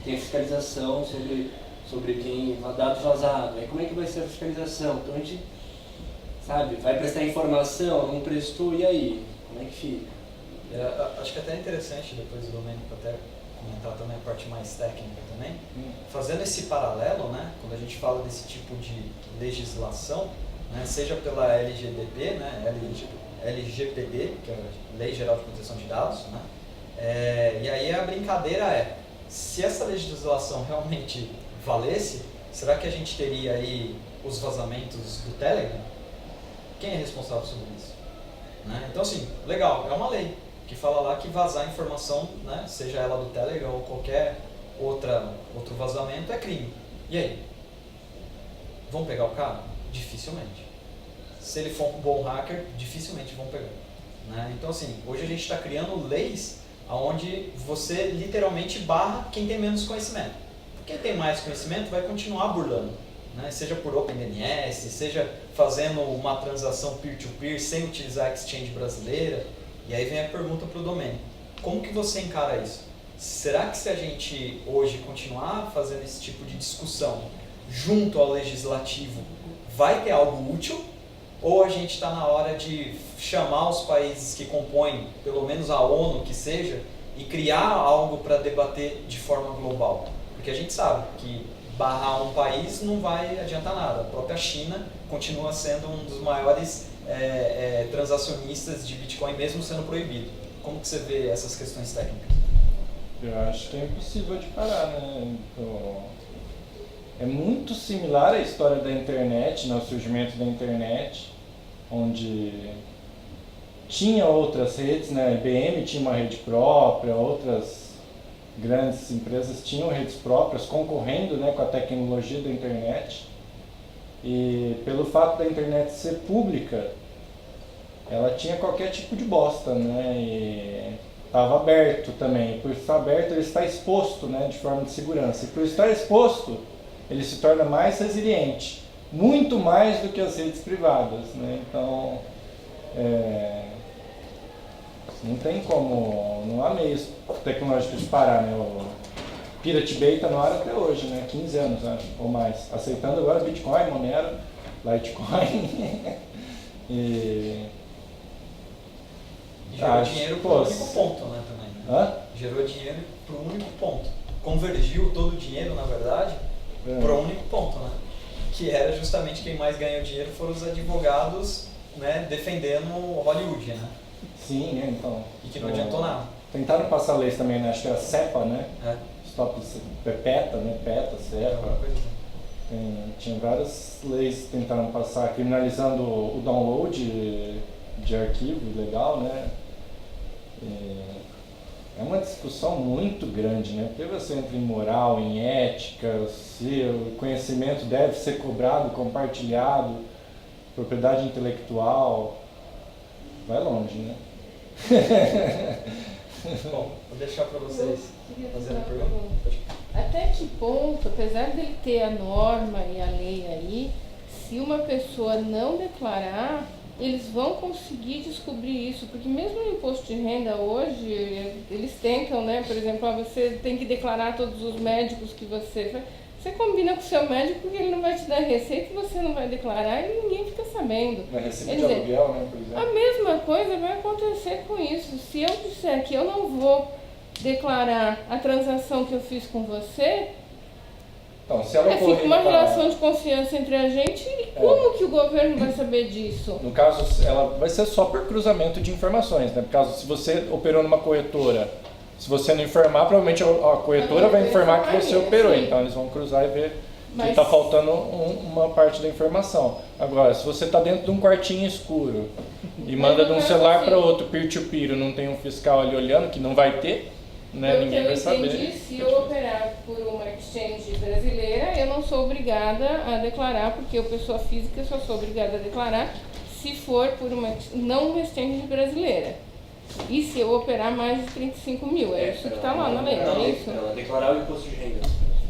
D: Tem a fiscalização sobre quem dados vazados. Aí como é que vai ser a fiscalização? Então a gente, sabe, vai prestar informação, não prestou, e aí? Como é que fica?
A: Acho que até é interessante depois o Domênico até comentar também a parte mais técnica também. Fazendo esse paralelo, né, quando a gente fala desse tipo de legislação, né, seja pela LGPD, né, LGPD, que é a Lei Geral de Proteção de Dados, né, e aí a brincadeira é, se essa legislação realmente valesse, será que a gente teria aí os vazamentos do Telegram? Quem é responsável sobre isso? Né? Então assim, legal, é uma lei que fala lá que vazar informação, né, seja ela do Telegram ou qualquer outro vazamento, é crime. E aí? Vão pegar o cara? Dificilmente. Se ele for um bom hacker, dificilmente vão pegar. Né? Então assim, hoje a gente está criando leis onde você literalmente barra quem tem menos conhecimento. Quem tem mais conhecimento vai continuar burlando. Né? Seja por OpenDNS, seja fazendo uma transação peer-to-peer sem utilizar a exchange brasileira. E aí vem a pergunta para o Domênico. Como que você encara isso? Será que se a gente hoje continuar fazendo esse tipo de discussão junto ao legislativo, vai ter algo útil? Ou a gente está na hora de chamar os países que compõem, pelo menos a ONU que seja, e criar algo para debater de forma global? Porque a gente sabe que barrar um país não vai adiantar nada. A própria China continua sendo um dos maiores transacionistas de Bitcoin, mesmo sendo proibido. Como que você vê essas questões técnicas?
C: Eu acho que é impossível de parar, né? É muito similar à história da internet, né? O surgimento da internet, onde tinha outras redes, né? A IBM tinha uma rede própria, outras grandes empresas tinham redes próprias, concorrendo, né, com a tecnologia da internet. E pelo fato da internet ser pública, ela tinha qualquer tipo de bosta, né? E estava aberto também. Por estar aberto, ele está exposto, né, de forma de segurança. E por estar exposto, ele se torna mais resiliente, muito mais do que as redes privadas, né? Então, não tem como, não há meios tecnológicos de parar, né? O Pirate Bay está no ar até hoje, né? 15 anos, acho, ou mais, aceitando agora Bitcoin, Monero, Litecoin. E
A: gerou dinheiro para um único ponto, né, também.
C: Hã?
A: Gerou dinheiro para um único ponto. Convergiu todo o dinheiro, na verdade, para um único ponto, né? Que era justamente quem mais ganhou dinheiro foram os advogados, né, defendendo Hollywood, né?
C: Sim, então.
A: E que não adiantou nada.
C: Tentaram passar leis também, né? Acho que era CEPA, né? Stop PETA, né? PETA, CEPA. Tinha várias leis que tentaram passar, criminalizando o download de arquivo ilegal, né? É uma discussão muito grande, né? Porque você entra em moral, em ética, se o conhecimento deve ser cobrado, compartilhado, propriedade intelectual, vai longe, né?
A: Bom, vou deixar para vocês fazerem a pergunta.
E: Até que ponto, apesar dele ter a norma e a lei aí, se uma pessoa não declarar, eles vão conseguir descobrir isso? Porque mesmo no imposto de renda hoje, eles tentam, né? Por exemplo, você tem que declarar todos os médicos que você combina com o seu médico porque ele não vai te dar receita e você não vai declarar e ninguém fica sabendo.
C: Vai receber de aluguel, né, por exemplo.
E: A mesma coisa vai acontecer com isso. Se eu disser que eu não vou declarar a transação que eu fiz com você,
C: então, se ela
E: fica uma relação de confiança entre a gente e como que o governo vai saber disso?
C: No caso, ela vai ser só por cruzamento de informações, né? Por causa, se você operou numa corretora, se você não informar, provavelmente a corretora vai informar que você operou. Então, eles vão cruzar e ver que está faltando uma parte da informação. Agora, se você está dentro de um quartinho escuro e manda de um celular para outro, peer-to-peer, não tem um fiscal ali olhando, que não vai ter, né? Ninguém vai saber.
E: Eu entendi, se eu operar por uma exchange brasileira, eu não sou obrigada a declarar, porque eu, pessoa física, só sou obrigada a declarar se for por não uma exchange brasileira. E se eu operar mais de 35 mil, é isso que está lá na lei, não é isso?
D: Ela declarar o imposto de renda.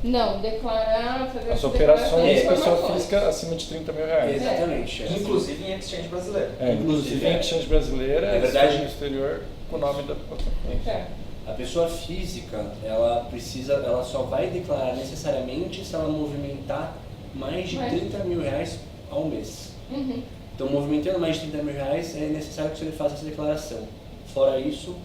E: Não, declarar, fazer
C: as operações de pessoa
E: informações.
C: física acima de 30 mil reais.
D: Exatamente.
A: Inclusive em exchange brasileira.
C: Inclusive em exchange brasileira,
D: é verdade,
C: no exterior, com o nome da
D: A pessoa física, ela só vai declarar necessariamente se ela movimentar mais de 30 mil reais ao mês.
E: Uhum.
D: Então, movimentando mais de 30 mil reais, é necessário que você faça essa declaração. Fora isso...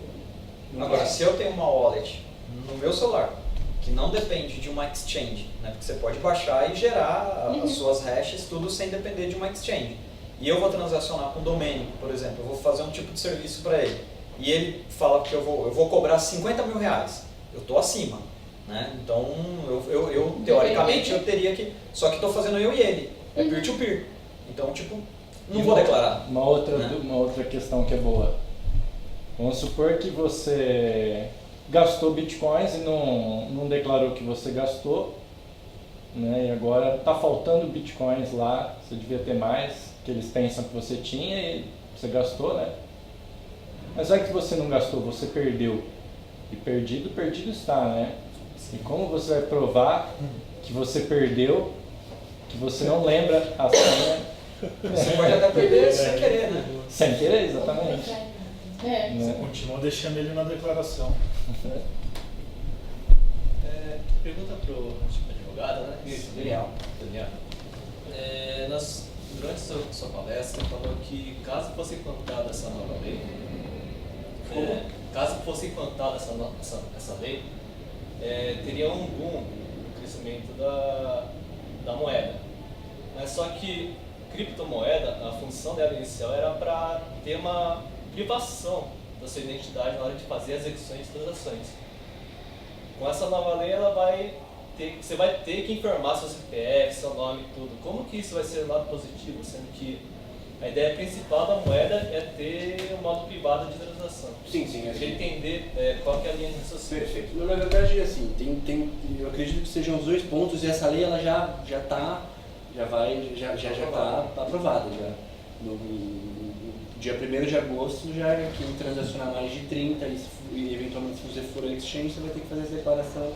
A: Agora, se eu tenho uma wallet no meu celular, que não depende de uma exchange, né? Porque você pode baixar e gerar as suas hashes tudo sem depender de uma exchange. E eu vou transacionar com o Domênico, por exemplo, eu vou fazer um tipo de serviço para ele. E ele fala que eu vou cobrar 50 mil reais. Eu estou acima, né? Então, eu teoricamente, eu teria que... Só que estou fazendo eu e ele. É peer-to-peer. Então, tipo, não vou declarar.
C: Uma outra questão que é boa. Vamos supor que você gastou bitcoins e não declarou que você gastou, né? E agora está faltando bitcoins lá, você devia ter mais, que eles pensam que você tinha e você gastou, né? Mas é que você não gastou, você perdeu. E perdido está, né? E como você vai provar que você perdeu, que você não lembra a senha?
A: Você pode até perder sem querer, né?
C: Sem querer, exatamente.
B: Você continua deixando ele na declaração.
F: Pergunta para o advogado, né?
D: Isso, Daniel.
F: Durante sua palestra, falou que caso fosse implantada essa nova lei, essa lei, teria um boom no crescimento da moeda. Mas só que criptomoeda, a função dela inicial era para ter uma privação da sua identidade na hora de fazer as execuções de transações. Com essa nova lei, você vai ter que informar seu CPF, seu nome e tudo. Como que isso vai ser um lado positivo, sendo que a ideia principal da moeda é ter um modo privado de transação?
D: Sim.
F: Eu queria entender qual que é a linha de raciocínio.
D: Perfeito. Na verdade, assim, eu acredito que sejam os dois pontos e essa lei ela já está aprovada. No dia 1º de agosto, quem transacionar mais de 30 e eventualmente se você for exchange, você vai ter que fazer essa declaração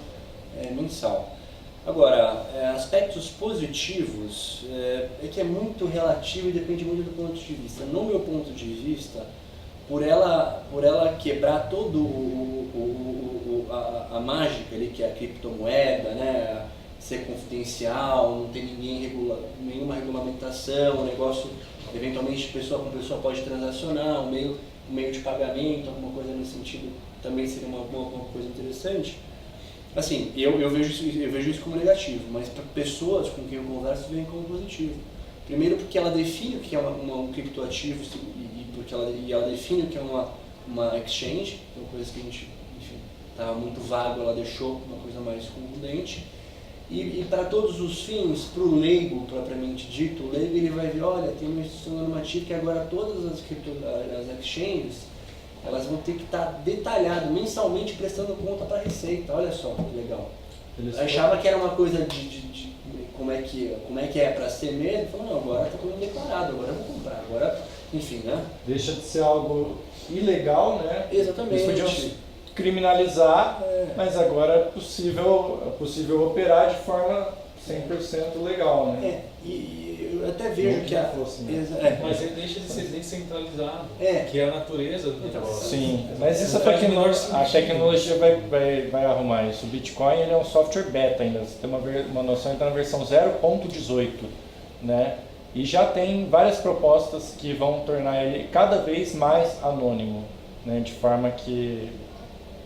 D: mensal. Agora, aspectos positivos é que é muito relativo e depende muito do ponto de vista. No meu ponto de vista, por ela quebrar todo a mágica ali, que é a criptomoeda, né? Ser confidencial, não ter nenhuma regulamentação, o negócio, eventualmente pessoa com pessoa pode transacionar, um meio de pagamento, alguma coisa nesse sentido também seria uma coisa interessante. Assim, eu vejo isso como negativo, mas para pessoas com quem eu converso, vem como positivo. Primeiro porque ela define o que é um criptoativo e porque ela define o que é uma exchange, uma coisa que a gente, enfim, estava muito vago, ela deixou uma coisa mais concludente. E para todos os fins, para o leigo propriamente dito, o leigo ele vai ver, olha, tem uma instituição normativa que agora todas as exchanges, elas vão ter que estar detalhado, mensalmente prestando conta para a Receita. Olha só que legal. Eu achava que era uma coisa de como é que é para ser mesmo. Falou, não, agora está tudo declarado, agora eu vou comprar. Agora, enfim, né?
C: Deixa de ser algo ilegal, né?
D: Exatamente.
C: Eles podiam criminalizar, mas agora é possível operar de forma 100% legal, né?
D: E eu até vejo que
F: mas ele deixa de ser descentralizado, que é a natureza do negócio.
C: Sim, mas isso a tecnologia vai arrumar isso. O Bitcoin ele é um software beta ainda, você tem uma noção, está na versão 0.18, né? E já tem várias propostas que vão tornar ele cada vez mais anônimo, né? De forma que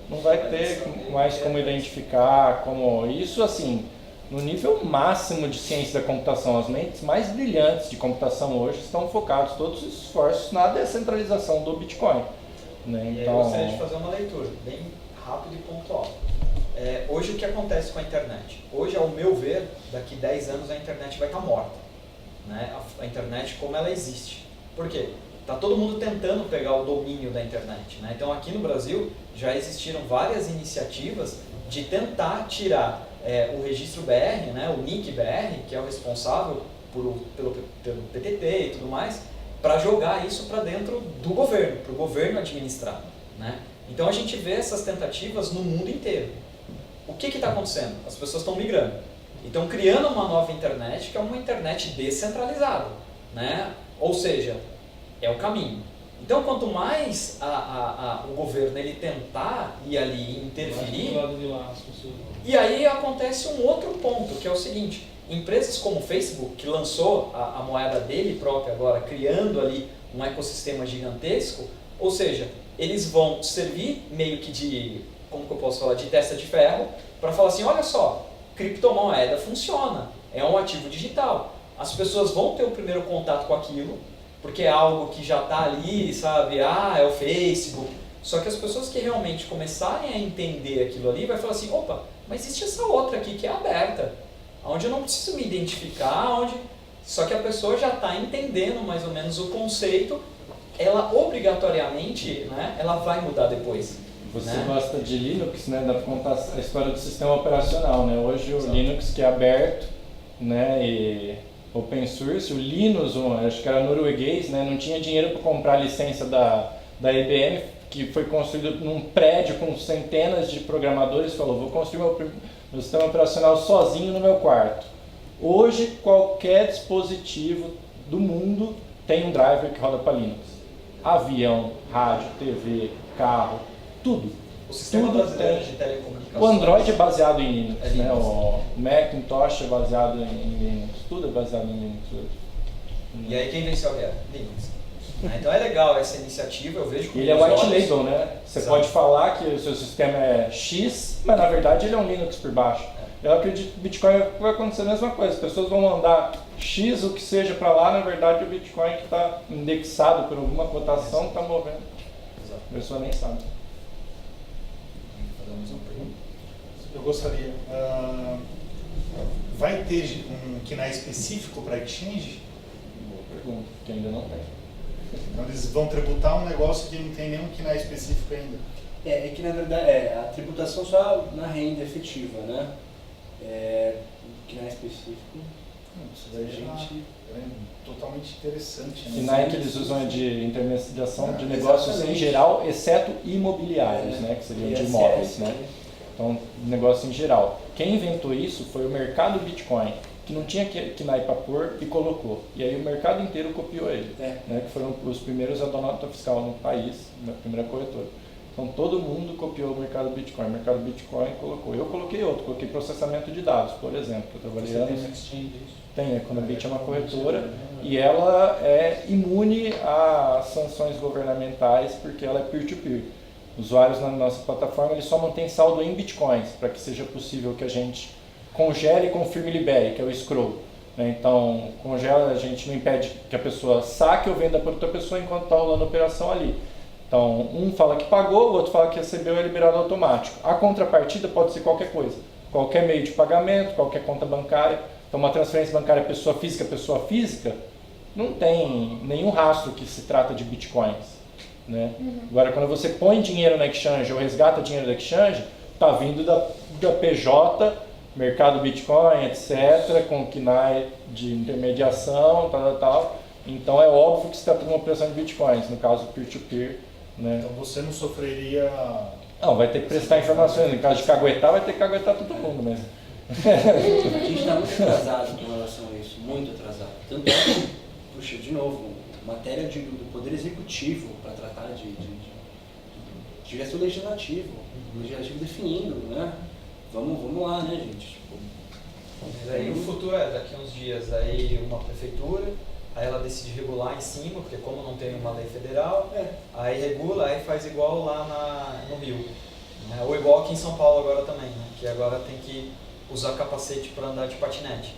C: não vai ter mais como identificar, isso assim, no nível máximo de ciência da computação. As mentes mais brilhantes de computação hoje estão focados todos os esforços na descentralização do Bitcoin, né?
A: Então, eu gostaria de fazer uma leitura bem rápida e pontual. Hoje o que acontece com a internet? Hoje, ao meu ver, daqui 10 anos a internet vai estar morta, né? A internet como ela existe. Por quê? Está todo mundo tentando pegar o domínio da internet, né? Então aqui no Brasil já existiram várias iniciativas de tentar tirar o registro BR, né? O NIC BR, que é o responsável pelo PTT e tudo mais, para jogar isso para dentro do governo, para o governo administrar, né? Então a gente vê essas tentativas no mundo inteiro. O que está acontecendo? As pessoas estão migrando. Estão criando uma nova internet, que é uma internet descentralizada, né? Ou seja, é o caminho. Então, quanto mais o governo ele tentar ir ali interferir, e aí acontece um outro ponto, que é o seguinte: empresas como o Facebook, que lançou a moeda dele própria agora, criando ali um ecossistema gigantesco, ou seja, eles vão servir meio que de, como que eu posso falar, de testa de ferro, para falar assim, olha só, criptomoeda funciona, é um ativo digital. As pessoas vão ter o primeiro contato com aquilo, porque é algo que já está ali, sabe? É o Facebook. Só que as pessoas que realmente começarem a entender aquilo ali, vai falar assim, opa, mas existe essa outra aqui que é aberta, onde eu não preciso me identificar, só que a pessoa já está entendendo mais ou menos o conceito, ela obrigatoriamente, né, ela vai mudar depois.
C: Você
A: né?
C: gosta de Linux, né? Dá para contar a história do sistema operacional, né? Hoje o Linux, que é aberto, né, e open source, o Linus, acho que era norueguês, né, não tinha dinheiro para comprar a licença da IBM, que foi construído num prédio com centenas de programadores, falou, vou construir meu sistema operacional sozinho no meu quarto. Hoje, qualquer dispositivo do mundo tem um driver que roda para Linux. Avião, rádio, TV, carro, tudo.
A: O sistema
C: tudo
A: brasileiro
C: tem.
A: de telecomunicações.
C: O Android é baseado em Linux,
A: Linux.
C: né? O Macintosh é baseado em Linux, tudo é baseado em Linux hoje.
A: E aí quem venceu a guerra? Linux. Então é legal essa iniciativa, eu vejo com
C: Ele é
A: bons
C: white
A: olhos.
C: label, né? Você
A: Exato.
C: pode falar que o seu sistema é X, mas na verdade ele é um Linux por baixo. Eu acredito que o Bitcoin vai acontecer a mesma coisa. As pessoas vão mandar X, o que seja para lá, na verdade o Bitcoin que está indexado por alguma cotação está movendo.
A: Exato.
C: A pessoa nem sabe.
G: Eu gostaria. Vai ter um KNAI específico para exchange?
C: Boa pergunta, que ainda não tem.
G: Então eles vão tributar um negócio que não tem nenhum KNAI específico ainda.
D: É que na verdade a tributação só na renda efetiva, né? Que não é específico.
G: Isso daí é totalmente interessante. Né?
C: KNAI que eles usam é de intermediação de
D: Exatamente.
C: negócios em geral, exceto imobiliários, né? Que seriam de imóveis, né? Então, negócio em geral. Quem inventou isso foi o mercado Bitcoin, que não tinha KNAI para pôr e colocou. E aí o mercado inteiro copiou ele, né? Que foram os primeiros a dar nota fiscal no país, na primeira corretora. Então todo mundo copiou o mercado Bitcoin. O mercado Bitcoin colocou. Eu coloquei outro, coloquei processamento de dados, por exemplo. Eu trabalhei
B: Você tem
C: anos.
B: um exchange, isso?
C: Tem, a Econobit é uma corretora e ela é imune a sanções governamentais porque ela é peer-to-peer. Usuários na nossa plataforma eles só mantêm saldo em bitcoins para que seja possível que a gente congele, confirme e libere, que é o escrow. Então, congela, a gente não impede que a pessoa saque ou venda para outra pessoa enquanto está rolando a operação ali. Então, um fala que pagou, o outro fala que recebeu e é liberado automático. A contrapartida pode ser qualquer coisa, qualquer meio de pagamento, qualquer conta bancária. Então, uma transferência bancária pessoa física, não tem nenhum rastro que se trata de bitcoins. Né? Agora, quando você põe dinheiro na exchange ou resgata dinheiro da exchange, está vindo da PJ, mercado Bitcoin, etc., com KNAI de intermediação, tal. Então, é óbvio que se trata de uma operação de bitcoins, no caso peer-to-peer. Né?
G: Então você não sofreria...
C: Não, vai ter que prestar informações. No caso de caguetar, vai ter que caguetar todo mundo mesmo.
D: A gente está muito atrasado com relação a isso, muito atrasado. Tanto é que, puxa, de novo, matéria do Poder Executivo para tratar de gesto legislativo definindo, né? Vamos lá, né, gente? Tipo,
A: mas aí o futuro é, daqui a uns dias, aí uma prefeitura, aí ela decide regular em cima, porque como não tem uma lei federal, aí regula, aí faz igual lá no Rio. Né? Ou igual aqui em São Paulo agora também, né? Que agora tem que usar capacete para andar de patinete.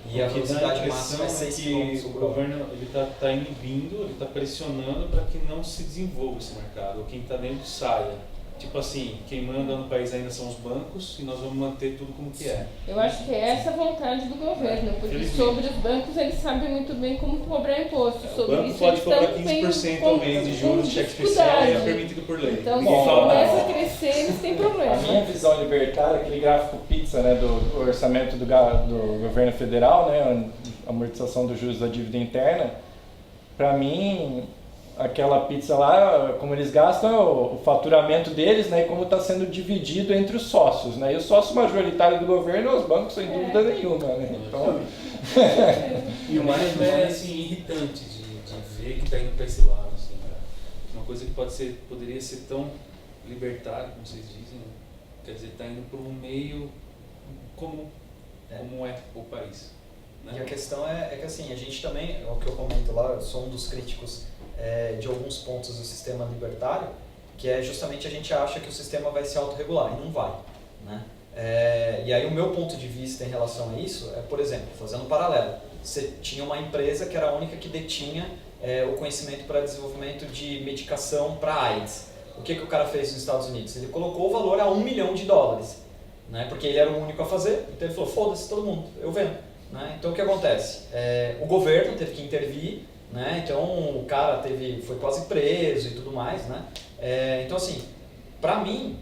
A: E a velocidade máxima é 6 km
B: o
A: por hora.
B: governo está inibindo, ele está pressionando para que não se desenvolva esse mercado, ou quem está dentro saia. Tipo assim, quem manda no país ainda são os bancos e nós vamos manter tudo como que é.
E: Eu acho que é essa a vontade do governo, porque sobre os bancos eles sabem muito bem como cobrar imposto.
B: O
E: Sobre
B: banco
E: isso
B: pode
E: eles
B: cobrar
E: estão
B: 15% ao mês de juros de cheque especial e é permitido por lei.
E: Então, se
B: Ninguém fala nada.
E: começa a crescer, eles têm problema.
C: A minha visão libertária, aquele gráfico pizza, né, do orçamento do governo federal, né, a amortização dos juros da dívida interna, para mim, aquela pizza lá, como eles gastam o faturamento deles, né, e como está sendo dividido entre os sócios, né, e o sócio majoritário do governo é os bancos, sem dúvida nenhuma, né, então...
B: E o mais é assim, irritante de ver que está indo para esse lado, assim, uma coisa que poderia ser tão libertária, como vocês dizem, né? Quer dizer, está indo para um meio comum, como é o país. Né?
A: E a questão é que assim, a gente também, é o que eu comento lá, eu sou um dos críticos de alguns pontos do sistema libertário, que é justamente a gente acha que o sistema vai se autorregular, e não vai. Né? E aí o meu ponto de vista em relação a isso é, por exemplo, fazendo um paralelo, você tinha uma empresa que era a única que detinha o conhecimento para desenvolvimento de medicação para AIDS. O que o cara fez nos Estados Unidos? Ele colocou o valor a $1 milhão, né? Porque ele era o único a fazer, então ele falou, foda-se todo mundo, eu vendo. Né? Então o que acontece? O governo teve que intervir, né? Então o cara foi quase preso e tudo mais. Né? Então assim, pra mim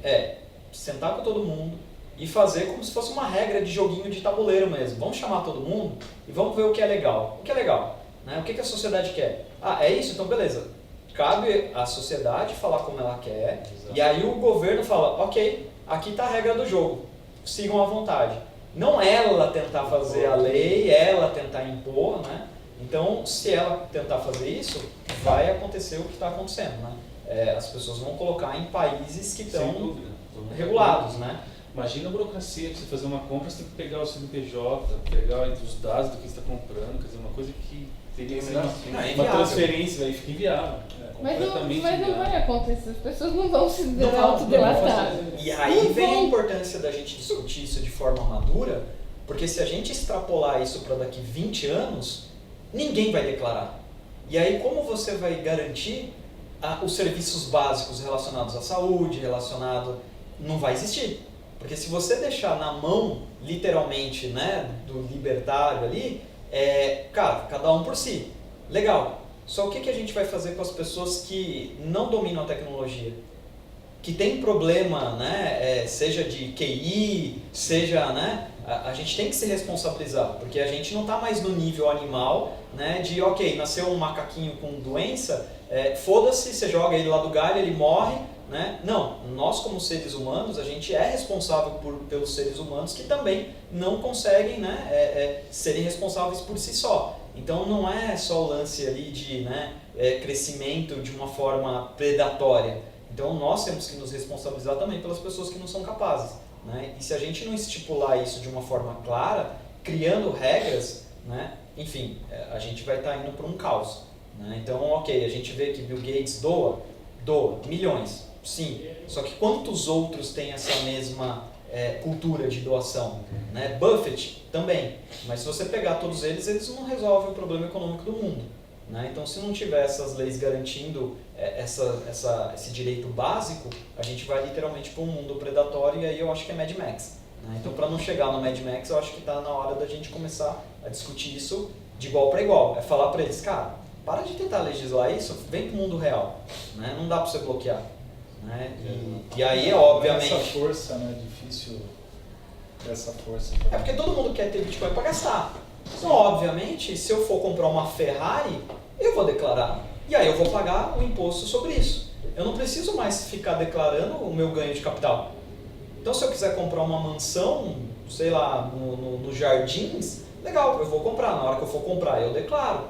A: sentar com todo mundo e fazer como se fosse uma regra de joguinho de tabuleiro mesmo. Vamos chamar todo mundo e vamos ver o que é legal. O que é legal? Né? O que a sociedade quer? Ah, é isso? Então beleza. Cabe à sociedade falar como ela quer. Exato. E aí o governo fala, ok, aqui está a regra do jogo, sigam à vontade. Não ela tentar fazer a lei, ela tentar impor, né? Então, se ela tentar fazer isso, vai acontecer o que está acontecendo, né? As pessoas vão colocar em países que estão regulados, né?
B: Imagina a burocracia, você fazer uma compra, você tem que pegar o CNPJ, pegar os dados do que você está comprando, quer dizer, uma coisa que teria que ser uma transferência, aí fica inviável.
E: Mas não vai acontecer, as pessoas não vão se autodelatar.
A: E aí vem a importância da gente discutir isso de forma madura, porque se a gente extrapolar isso para daqui 20 anos, ninguém vai declarar. E aí como você vai garantir os serviços básicos relacionados à saúde, não vai existir. Porque se você deixar na mão, literalmente, né, do libertário ali, cara, cada um por si. Legal. Só o que a gente vai fazer com as pessoas que não dominam a tecnologia? Que tem problema, né, seja de QI, seja, né, a gente tem que se responsabilizar, porque a gente não está mais no nível animal, né, de, ok, nasceu um macaquinho com doença, foda-se, você joga ele lá do galho, ele morre, né? Não, nós como seres humanos, a gente é responsável pelos seres humanos que também não conseguem, né, serem responsáveis por si só. Então não é só o lance ali de, né, crescimento de uma forma predatória. Então nós temos que nos responsabilizar também pelas pessoas que não são capazes, né? E se a gente não estipular isso de uma forma clara, criando regras, né, enfim, a gente vai estar indo para um caos, né? Então, ok, a gente vê que Bill Gates doa milhões, sim. Só que quantos outros têm essa mesma cultura de doação, né? Buffett também. Mas se você pegar todos eles não resolvem o problema econômico do mundo, né? Então, se não tiver essas leis garantindo esse direito básico, a gente vai literalmente para um mundo predatório, e aí eu acho que é Mad Max, né? Então, para não chegar no Mad Max, eu acho que está na hora da gente começar a discutir isso de igual para igual. É falar para eles, cara, para de tentar legislar isso, vem para o mundo real, né? Não dá para você bloquear, né? E aí, obviamente...
G: Essa força, né? Difícil essa força.
A: É porque todo mundo quer ter Bitcoin para gastar. Então, obviamente, se eu for comprar uma Ferrari, eu vou declarar. E aí eu vou pagar o imposto sobre isso. Eu não preciso mais ficar declarando o meu ganho de capital. Então, se eu quiser comprar uma mansão, sei lá, nos Jardins, legal, eu vou comprar. Na hora que eu for comprar, eu declaro,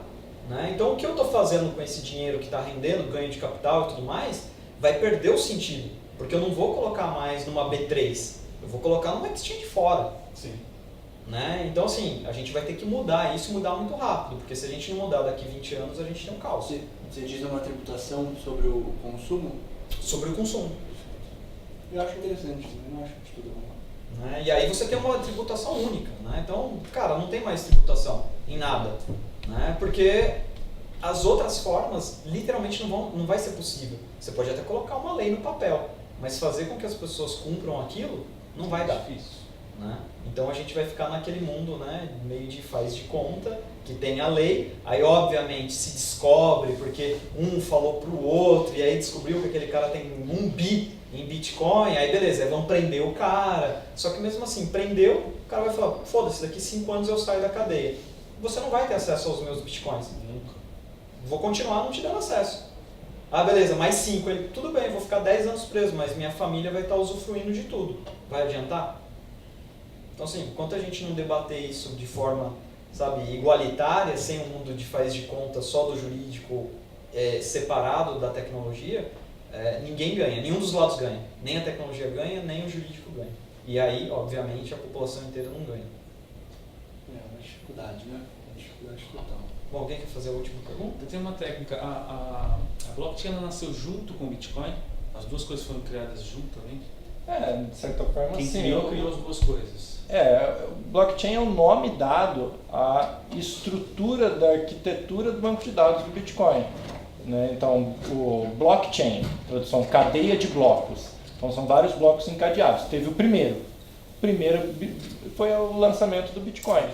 A: né? Então, o que eu estou fazendo com esse dinheiro que está rendendo, ganho de capital e tudo mais, vai perder o sentido. Porque eu não vou colocar mais numa B3, eu vou colocar numa exchange fora.
B: Sim.
A: Né? Então, assim, a gente vai ter que mudar isso, mudar muito rápido, porque se a gente não mudar daqui 20 anos, a gente tem um caos.
D: Você diz uma tributação sobre o consumo?
A: Sobre o consumo.
D: Eu acho interessante, eu não acho que tudo bom.
A: Né? E aí você tem uma tributação única, né? Então, cara, não tem mais tributação em nada, né? Porque as outras formas literalmente não vai ser possível. Você pode até colocar uma lei no papel, mas fazer com que as pessoas cumpram aquilo não vai dar.
B: Difícil.
A: Né? Então a gente vai ficar naquele mundo, né, meio de faz de conta, que tem a lei, aí obviamente se descobre porque um falou pro outro e aí descobriu que aquele cara tem 1 bi em Bitcoin, aí beleza, aí vão prender o cara. Só que mesmo assim, prendeu, o cara vai falar, foda-se, daqui 5 anos eu saio da cadeia. Você não vai ter acesso aos meus Bitcoins.
B: Nunca.
A: Vou continuar não te dando acesso. Ah, beleza, mais 5. Ele, tudo bem, vou ficar 10 anos preso, mas minha família vai estar usufruindo de tudo. Vai adiantar? Então, assim, enquanto a gente não debater isso de forma, sabe, igualitária, sem um mundo de faz de conta só do jurídico separado da tecnologia, ninguém ganha, nenhum dos lados ganha. Nem a tecnologia ganha, nem o jurídico ganha. E aí, obviamente, a população inteira não ganha.
D: É uma dificuldade, né? Uma dificuldade total.
A: Bom, alguém quer fazer a última pergunta?
B: Tem uma técnica, a blockchain ela nasceu junto com o Bitcoin, as duas coisas foram criadas juntamente.
C: De certa forma,
B: Quem
C: sim.
B: criou as duas coisas.
C: Blockchain é o nome dado à estrutura da arquitetura do banco de dados do Bitcoin, né? Então, o blockchain, tradução, cadeia de blocos. Então, são vários blocos encadeados. Teve o primeiro. O primeiro foi o lançamento do Bitcoin.
B: Na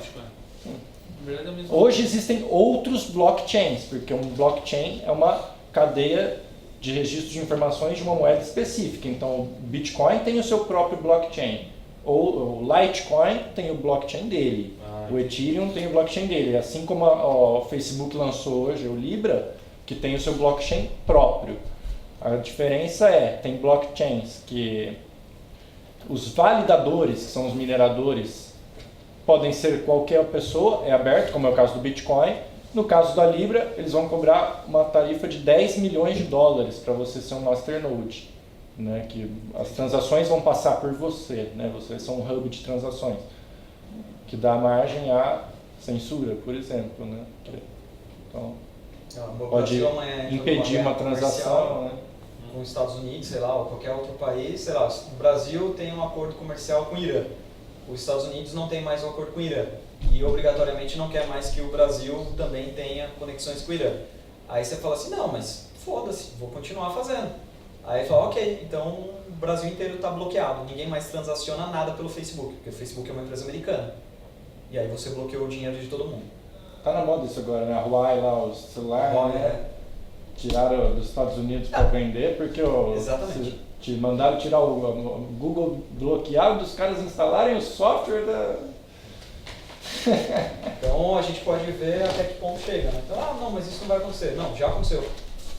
B: verdade, é a mesma
C: Hoje
B: coisa.
C: existem outros blockchains, porque um blockchain é uma cadeia de registro de informações de uma moeda específica. Então, o Bitcoin tem o seu próprio blockchain. Ou o Litecoin tem o blockchain dele. O Ethereum tem o blockchain dele. Assim como o Facebook lançou hoje o Libra, que tem o seu blockchain próprio. A diferença tem blockchains que os validadores, que são os mineradores, podem ser qualquer pessoa, é aberto, como é o caso do Bitcoin. No caso da Libra, eles vão cobrar uma tarifa de 10 milhões de dólares para você ser um masternode, né? Que as transações vão passar por você, né? Você é um hub de transações, que dá margem à censura, por exemplo, né? Então, pode impedir uma transação, né?
A: Com os Estados Unidos, sei lá, ou qualquer outro país, sei lá, o Brasil tem um acordo comercial com o Irã, os Estados Unidos não tem mais um acordo com o Irã e obrigatoriamente não quer mais que o Brasil também tenha conexões com o Irã. Aí você fala assim, não, mas foda-se, vou continuar fazendo. Aí fala, ok, então o Brasil inteiro está bloqueado, ninguém mais transaciona nada pelo Facebook, porque o Facebook é uma empresa americana. E aí você bloqueou o dinheiro de todo mundo.
C: Tá na moda isso agora, né? A Huawei lá, os celulares,
A: Huawei,
C: né? Tiraram dos Estados Unidos para vender, porque
A: Exatamente.
C: te mandaram tirar o Google bloquear dos caras instalarem o software da...
A: Então a gente pode ver até que ponto chega, né? Então, não, mas isso não vai acontecer. Não, já aconteceu.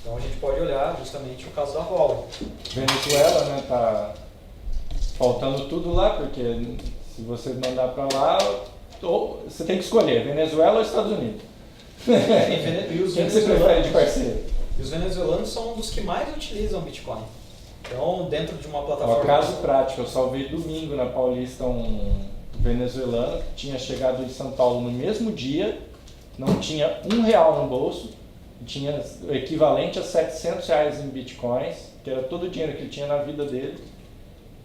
A: Então a gente pode olhar justamente o caso da Huawei.
C: Venezuela, né, tá faltando tudo lá, porque se você mandar para lá, você tem que escolher, Venezuela ou Estados Unidos.
A: E os
C: Quem que você prefere de
A: venezuelanos,
C: parceiro?
A: e os venezuelanos são um dos que mais utilizam Bitcoin. Então, dentro de uma plataforma...
C: Ó, caso prático, eu salvei domingo na Paulista um venezuelano que tinha chegado em São Paulo no mesmo dia, não tinha R$1 no bolso, tinha o equivalente a R$700 em bitcoins, que era todo o dinheiro que ele tinha na vida dele.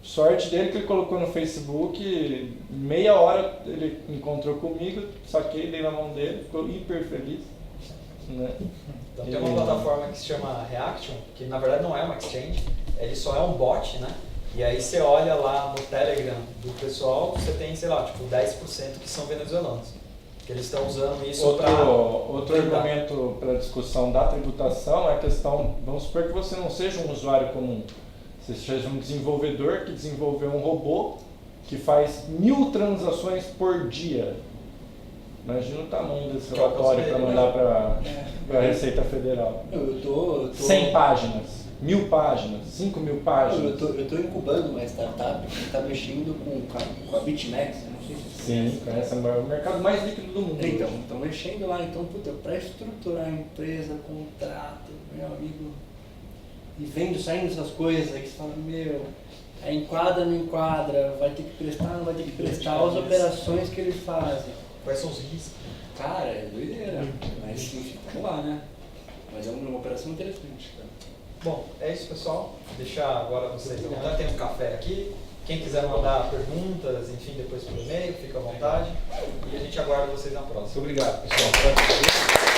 C: Sorte dele que ele colocou no Facebook, meia hora ele encontrou comigo, saquei, dei na mão dele, ficou hiper feliz. Né?
A: Então tem uma plataforma que se chama Reaction, que na verdade não é uma exchange, ele só é um bot, né? E aí você olha lá no Telegram do pessoal, você tem, sei lá, tipo 10% que são venezuelanos. Que eles estão usando isso para...
C: Outro argumento para a discussão da tributação é a questão, vamos supor que você não seja um usuário comum, você seja um desenvolvedor que desenvolveu um robô que faz 1000 transações por dia. Imagina o tamanho desse relatório para mandar para a Receita Federal.
D: Eu tô
C: 100 páginas, 1000 páginas, 5000 páginas.
D: Eu tô incubando uma startup que está mexendo com a BitMEX, não sei se
C: Sim, conhece o mercado mais líquido do mundo.
D: Então, estão mexendo lá, então, puta, para estruturar a empresa, contrato, meu amigo, e vendo, saindo essas coisas, aí você fala, meu, aí enquadra, não enquadra, vai ter que prestar, não vai ter que prestar, as operações que eles fazem.
A: Quais são os riscos?
D: Cara, é doideira, mas enfim, vamos lá, né? Mas é uma operação interessante, cara.
A: Bom, é isso, pessoal. Vou deixar agora vocês à vontade. Tem um café aqui. Quem quiser mandar perguntas, enfim, depois por e-mail, fica à vontade. E a gente aguarda vocês na próxima.
C: Muito obrigado, pessoal.